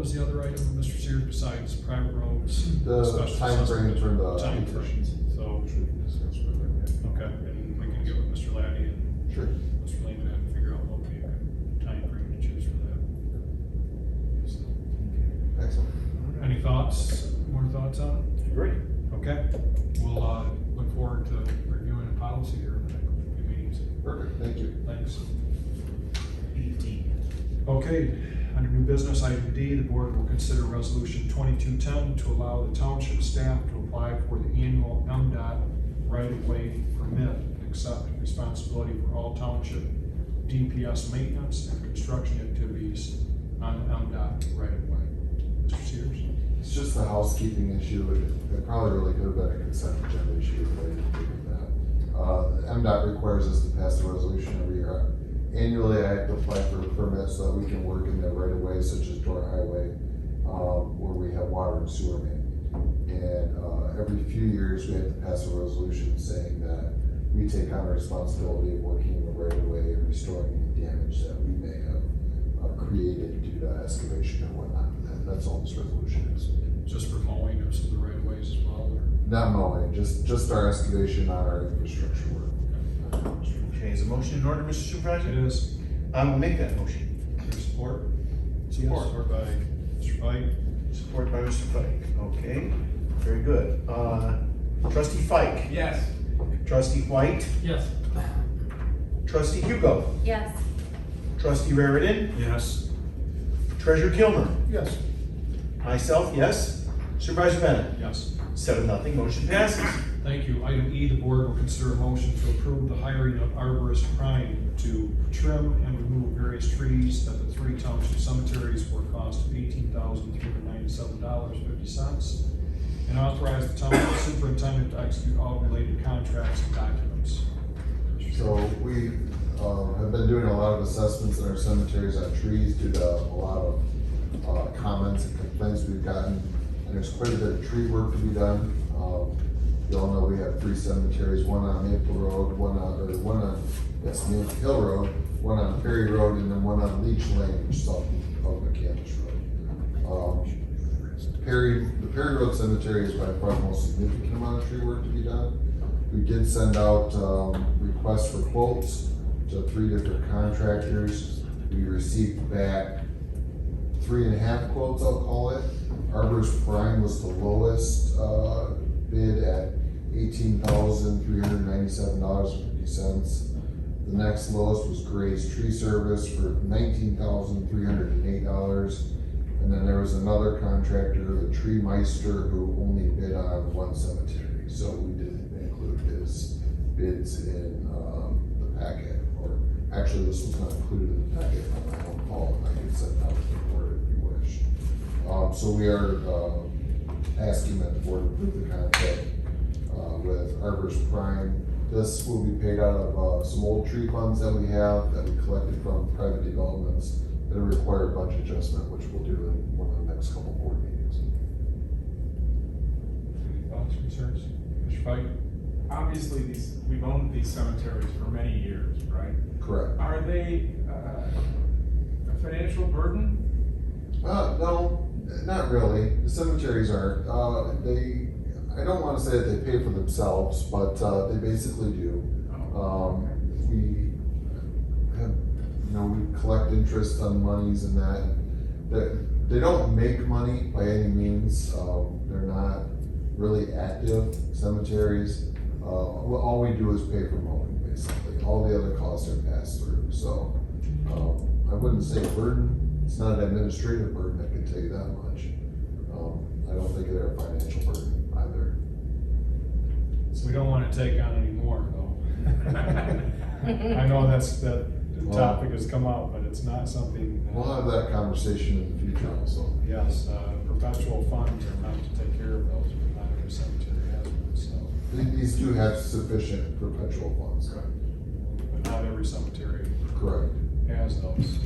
was the other item, Mr. Sears, besides private roads? The special time frame assessment? for the Time petitions. frame. So, okay, and we can get with Mr. Laddie and Sure. Mr. Lehman and figure out what would be a good time frame to choose for that. So, Excellent. any thoughts, more thoughts on it? Great. Okay, we'll, look forward to reviewing the policy here in the next few meetings. Perfect, thank you. Thanks. Okay, under new business, item D, the board will consider resolution 2210 to allow the township staff to apply for the annual MDOT right-of-way permit and accept responsibility for all township DPS maintenance and construction activities on the MDOT right-of-way. Mr. Sears? It's just a housekeeping issue. It probably really could have been a consent agenda issue related to that. MDOT requires us to pass a resolution every year. Annually, I have to apply for a permit so that we can work in the right of way, such as Door Highway, where we have water and sewer main. And every few years, we have to pass a resolution saying that we take on the responsibility of working in the right of way and restoring any damage that we may have created due to excavation or whatnot. And that's all this resolution is. Just for mowing of some of the right of ways as well, or? Not mowing, just our excavation on our infrastructure work. Okay, is a motion in order, Mr. Supervisor? It is. I will make that motion. Your support? Support. Support by Mr. Pike. Support by Mr. Fike. Okay, very good. Trustee Fike. Yes. Trustee White. Yes. Trustee Hugo. Yes. Trustee Raritan. Yes. Treasurer Kilmer. Yes. Myself, yes. Supervisor Bennett. Yes. 7-0, motion passes. Thank you. Item E, the board will consider a motion to approve the hiring of arborist prime to trim and remove various trees at the 3 township cemeteries for a cost of $18,397.50, and authorize the township superintendent to execute all related contracts and documents. So we have been doing a lot of assessments in our cemeteries on trees due to a lot of comments and complaints we've gotten. And there's quite a bit of tree work to be done. You all know we have 3 cemeteries, one on Maple Road, one on Maple Hill Road, one on Perry Road, and then one on Leech Lane, which is off of McCandless Road. The Perry Road Cemetery is by far the most significant amount of tree work to be done. We did send out requests for quotes to 3 different contractors. We received back 3.5 quotes, I'll call it. Arborist Prime was the lowest bid at $18,397.50. The next lowest was Gray's Tree Service for $19,308. And then there was another contractor, the Tree Meister, who only bid on 1 cemetery. So we didn't include his bids in the packet, or actually this was not included in the packet on my own call, and I can send out to the board if you wish. So we are asking that the board approve the contract with Arborist Prime. This will be paid out of some old tree funds that we have that we collected from private developments that require budget adjustment, which we'll do in one of the next couple board meetings. Any thoughts, concerns? Mr. Pike? Obviously, we've owned these cemeteries for many years, right? Correct. Are they a financial burden? No, not really. The cemeteries aren't. I don't want to say that they pay for themselves, but they basically do. We have, we collect interest on monies and that. They don't make money by any means. They're not really active cemeteries. All we do is pay for mowing, basically. All the other costs are passed through. So I wouldn't say burden. It's not an administrative burden, I can tell you that much. I don't think they're a financial burden either. So we don't want to take on any more, though. I know the topic has come up, but it's not something. We'll have that conversation in the future also. Yes, perpetual funds are meant to take care of those, but not every cemetery has one, so. These do have sufficient perpetual funds. But not every cemetery Correct. has those.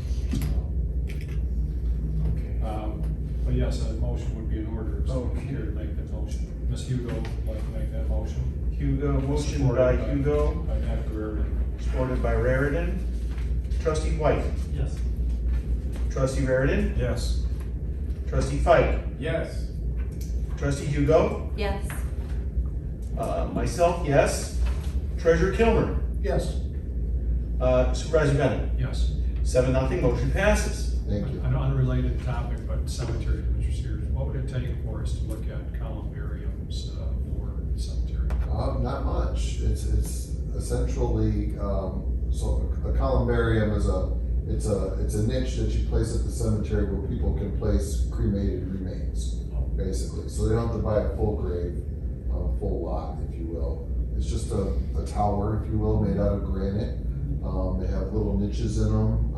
But yes, a motion would be in order, so I'm here to make that motion. Ms. Hugo would like to make that motion. Hugo, motion by Hugo, By Dr. Raritan. supported by Raritan. Trustee White. Yes. Trustee Raritan. Yes. Trustee Fike, Yes. trustee Hugo, Yes. myself, yes. Treasurer Kilmer, Yes. Supervisor Bennett. Yes. 7-0, motion passes. Thank you. An unrelated topic, but cemetery administrators, what would it take for us to look at columbariums for the cemetery? Not much. It's essentially, so a columbarium is it's a niche that you place at the cemetery where people can place cremated remains, basically. So they don't have to buy a full grave, a full lot, if you will. It's just a tower, if you will, made out of granite. They have little niches in them.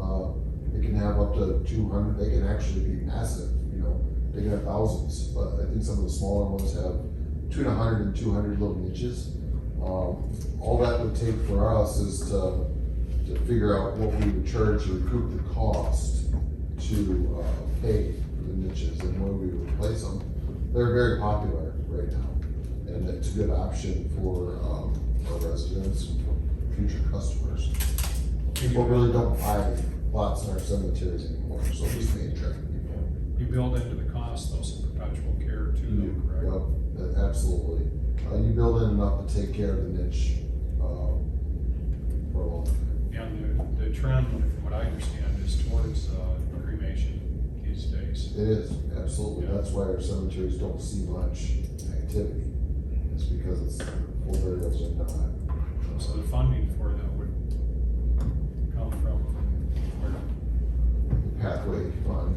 They can have up to 200. They can actually be massive, you know. They can have thousands, but I think some of the smaller ones have between 100 and 200 little niches. All that would take for us is to figure out what we would charge to recoup the cost to pay for the niches and where we would place them. They're very popular right now, and it's a good option for our residents and for future customers. People really don't buy lots in our cemeteries anymore, so this may attract people. You build into the cost though some perpetual care too, correct? Yep, absolutely. You build in enough to take care of the niche for a long time. And the trend, from what I understand, is towards cremation these days. It is, absolutely. Yeah. That's why our cemeteries don't see much activity. It's because it's full burials are not. So the funding for that would come from where? The pathway fund.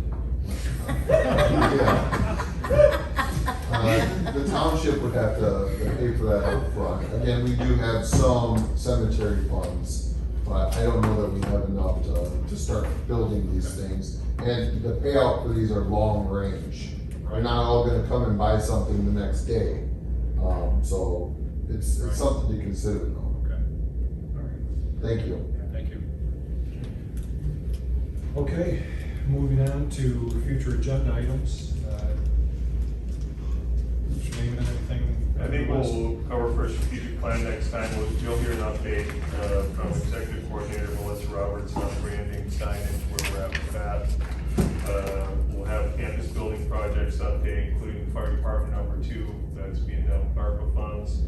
The township would have to pay for that up front. Again, we do have some cemetery funds, but I don't know that we have enough to start building these things. And the payout for these are long range. We're not all gonna come and buy something the next day. So it's something to consider though. Okay. All right. Thank you. Thank you. Okay, moving on to future agenda items. Mr. Neiman, anything? I think we'll cover for a strategic plan next time. You'll hear an update from Executive Coordinator Melissa Roberts on branding, signage, where we're at with that. We'll have campus building projects update, including the fire department #2 that's being done with ARPA funds.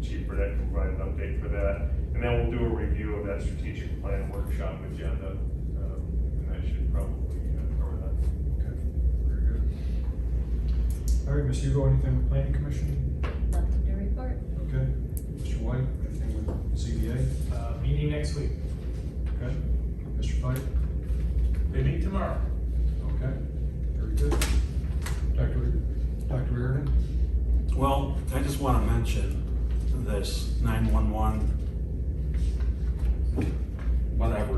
Chief Burnett can provide an update for that. And then we'll do a review of that strategic plan workshop agenda. And I should probably cover that. Okay, very good. All right, Ms. Hugo, anything with planning commission? Nothing to report. Okay. Mr. White, anything with CBA? Meeting next week. Okay. Mr. Pike? They meet tomorrow. Okay, very good. Dr. Reardon? Well, I just want to mention this 911, whatever,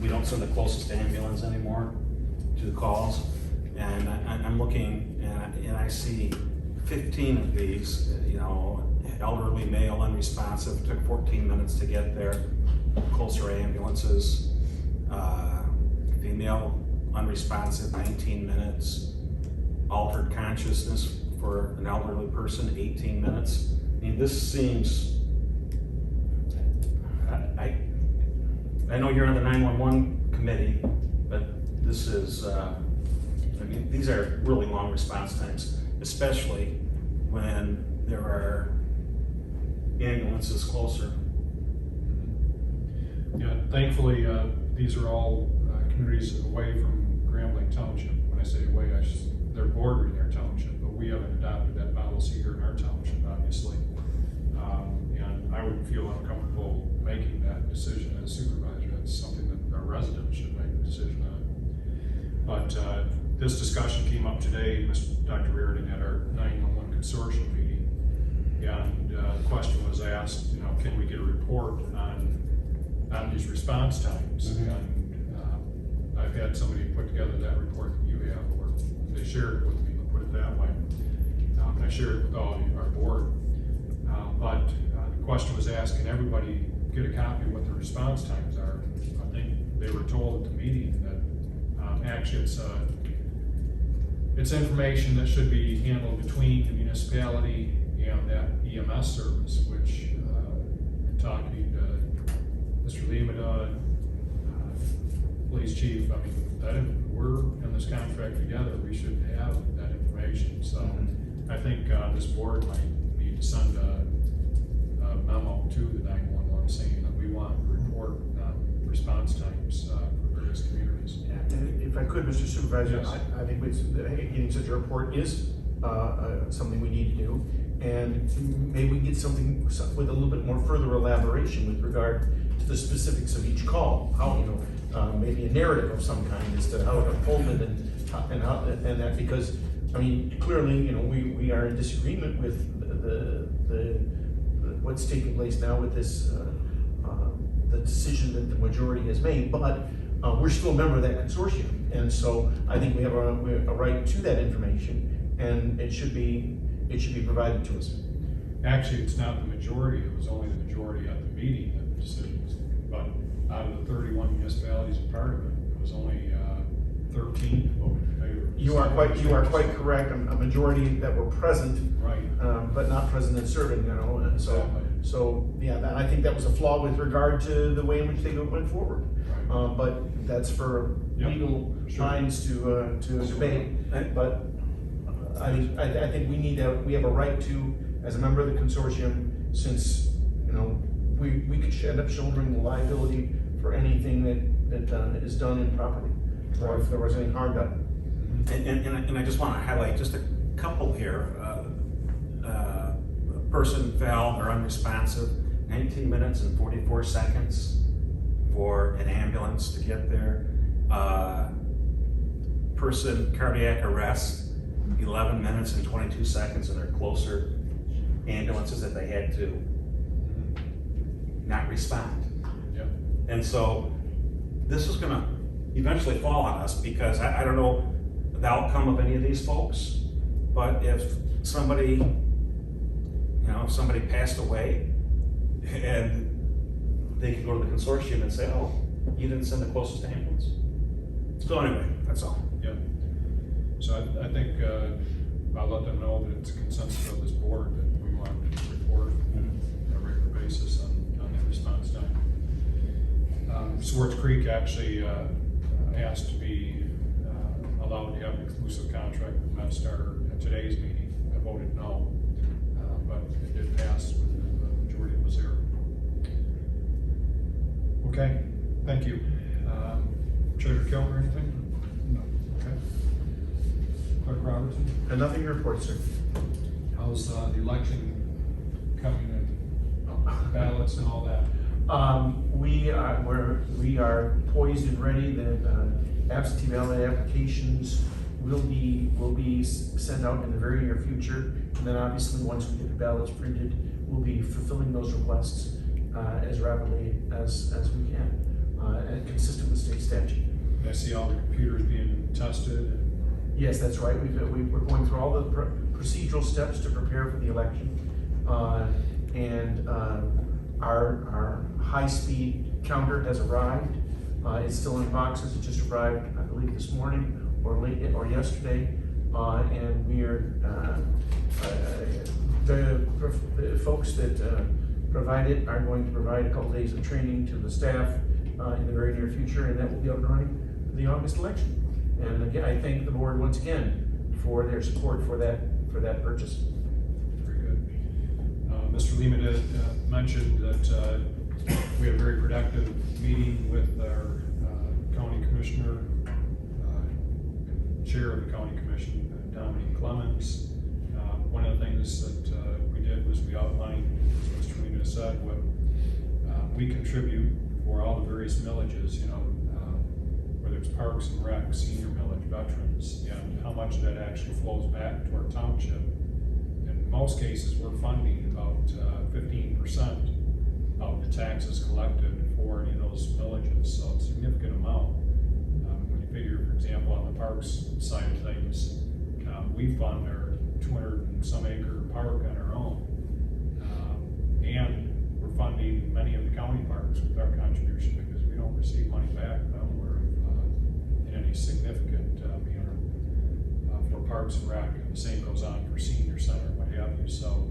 we don't send the closest ambulance anymore to the calls. And I'm looking and I see 15 of these, you know, elderly male unresponsive, took 14 minutes to get there, closer ambulances, female unresponsive, 19 minutes, altered consciousness for an elderly person, 18 minutes. I mean, this seems, I know you're on the 911 committee, but this is, I mean, these are really long response times, especially when there are ambulances closer. Yeah, thankfully, these are all communities away from Grambling Township. When I say away, they're bordering their township, but we haven't adopted that policy here in our township, obviously. And I would feel uncomfortable making that decision as supervisor. That's something that our residents should make a decision on. But this discussion came up today, Dr. Reardon, at our 911 consortium meeting. And the question was asked, you know, can we get a report on these response times? Mm-hmm. And I've had somebody put together that report that you have, or they shared it with me, I'll put it that way. And I shared it with all of our board. But the question was asked, can everybody get a copy of what the response times are? I think they were told at the meeting that actually it's information that should be handled between the municipality and that EMS service, which talking to Mr. Limada, police chief, I mean, that, we're in this contract together, we should have that information, so I think, this board might need to send a memo to the 911 saying that we want to report, response times, for various communities. And if I could, Mr. Supervisor, Yes. I think getting such a report is something we need to do. And maybe we get something with a little bit more further elaboration with regard to the specifics of each call. How, maybe a narrative of some kind as to how it unfolded and that, because, I mean, clearly, we are in disagreement with what's taking place now with this, the decision that the majority has made, but we're still a member of that consortium. And so I think we have a right to that information, and it should be provided to us. Actually, it's not the majority, it was only the majority at the meeting that the decision was, but out of the 31 municipalities a part of it, it was only 13 voted in favor. You are quite correct. A majority that were present, Right. but not present and serving. And so, Exactly. yeah, I think that was a flaw with regard to the way in which they went forward. Right. But that's for Yep. legal Sure. minds to debate. But I think we have a right to, as a member of the consortium, since we could end up shouldering the liability for anything that is done improperly, or if there was any harm done. And I just want to highlight just a couple here. A person fell or unresponsive, 19 minutes and 44 seconds for an ambulance to get there. Person cardiac arrest, 11 minutes and 22 seconds, and they're closer ambulances that they had to not respond. Yep. And so this is gonna eventually fall on us, because I don't know the outcome of any of these folks, but if somebody passed away and they could go to the consortium and say, oh, you didn't send the closest ambulance. So anyway, that's all. Yep. So I think, I'll let them know that it's a consensus of this board that we want to report on a regular basis on the response time. Swartz Creek actually, asked to be, allowed to have an exclusive contract with MedStar at today's meeting. I voted no, but it did pass with the majority was there. Okay, thank you. Treasurer Kilmer, anything? No. Okay. Clerk Robertson? And nothing to report, sir. How's the election coming in? Ballots and all that? We are poised and ready. The absentee ballot applications will be sent out in the very near future. And then obviously, once we get the ballots printed, we'll be fulfilling those requests as rapidly as we can, and consistent with state statute. I see all the computers being tested. Yes, that's right. We're going through all the procedural steps to prepare for the election. And our high-speed counter has arrived. It's still in boxes. It just arrived, I believe, this morning or yesterday. And we are, the folks that provide it are going to provide a couple days of training to the staff in the very near future, and that will be up and running for the August election. And again, I thank the board once again for their support for that purchase. Very good. Mr. Lima did mention that we had a very productive meeting with our county commissioner, chair of the county commission, Dominique Clemens. One of the things that we did was we outlined, as Mr. Lima said, what we contribute for all the various millages, whether it's parks and rec, senior millage, veterans, and how much that actually flows back to our township. In most cases, we're funding about 15% of the taxes collected for any of those villages, so it's a significant amount. When you figure, for example, on the parks side of things, we fund our 200 and some acre park on our own. And we're funding many of the county parks with our contribution because we don't receive money back in any significant manner for parks and rec, and the same goes on for senior center and what have you. So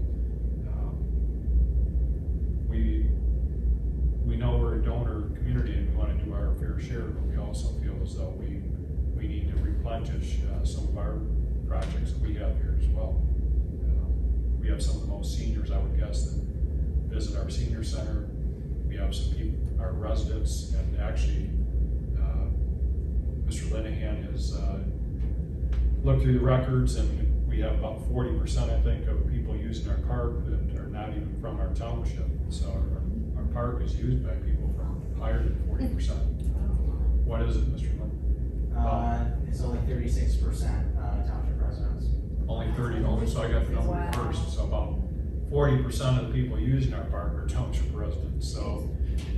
we know we're a donor community and we want to do our fair share, but we also Plentage, some of our projects that we have here as well. We have some of the most seniors, I would guess, that visit our senior center. We have some people, our residents, and actually, Mr. Linehan has looked through the records, and we have about 40%, I think, of people using our park that are not even from our township. So our park is used by people from higher than 40%. What is it, Mr. Lin? It's only 36%, township residents. Only 30, so I got the number first, so about 40% of the people using our park are township residents. So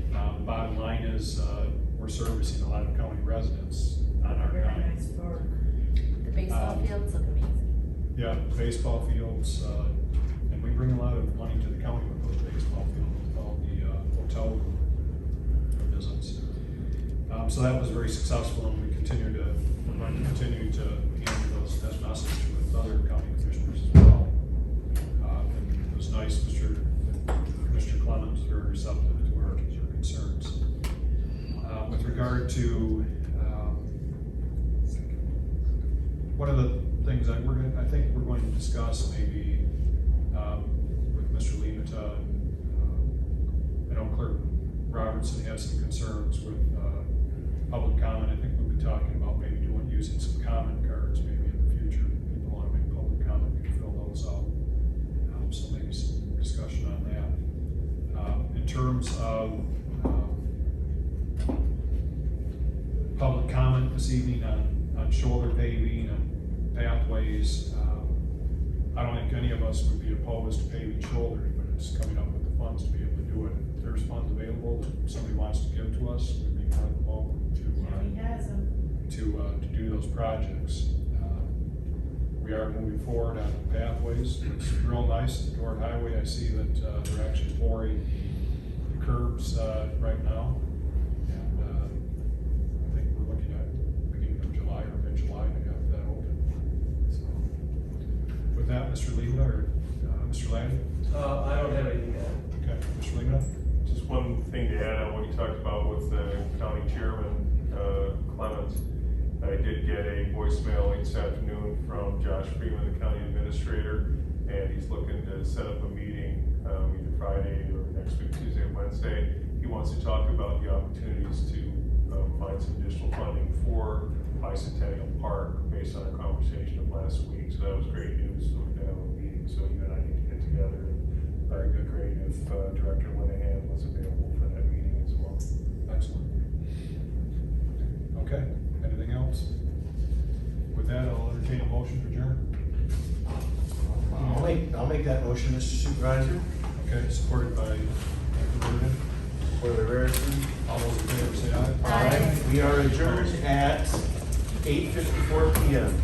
the bottom line is, we're servicing a lot of county residents on our Very county. nice park. The baseball fields look amazing. Yeah, baseball fields, and we bring a lot of money to the county with those baseball fields, with all the hotel visits. So that was very successful, and we're going to continue to handle that message with other county commissioners as well. And it was nice, Commissioner Clemens was very receptive to our concerns. With regard to, one of the things I think we're going to discuss maybe, with Mr. Limata, I know Clerk Robertson has some concerns with, public comment. I think we'll be talking about maybe using some comment cards maybe in the future. People want to make public comment, we can fill those out. So maybe some discussion on that. In terms of public comment this evening on shoulder paving and pathways, I don't think any of us would be opposed to paving shoulders, but it's coming up with the funds to be able to do it. If there's funds available that somebody wants to give to us, we'd be more than welcome He has them. to do those projects. We are moving forward on pathways. It's real nice. The Dordt Highway, I see that they're actually pouring the curbs right now. And I think we're looking at beginning of July or mid-July to have that open. So with that, Mr. Lima or Mr. Ladd? I don't have anything to add. Okay, Mr. Lima? Just one thing to add on what you talked about with the county chairman, Clemens. I did get a voicemail late this afternoon from Josh Freeman, the county administrator, and he's looking to set up a meeting either Friday or next week, Tuesday or Wednesday. He wants to talk about the opportunities to find some additional funding for Bicentennial Park based on our conversation of last week. So that was great news. So we're going to have a meeting, so you and I need to get together. Very good, great if Director Linehan was available for that meeting as well. Excellent. Okay, anything else? With that, I'll entertain a motion to adjourn. I'll make that motion, Mr. Supervisor. Okay, supported by Dr. Rudin. For the Raritan. All those in favor say aye. Aye. We are adjourned at 8:54 PM.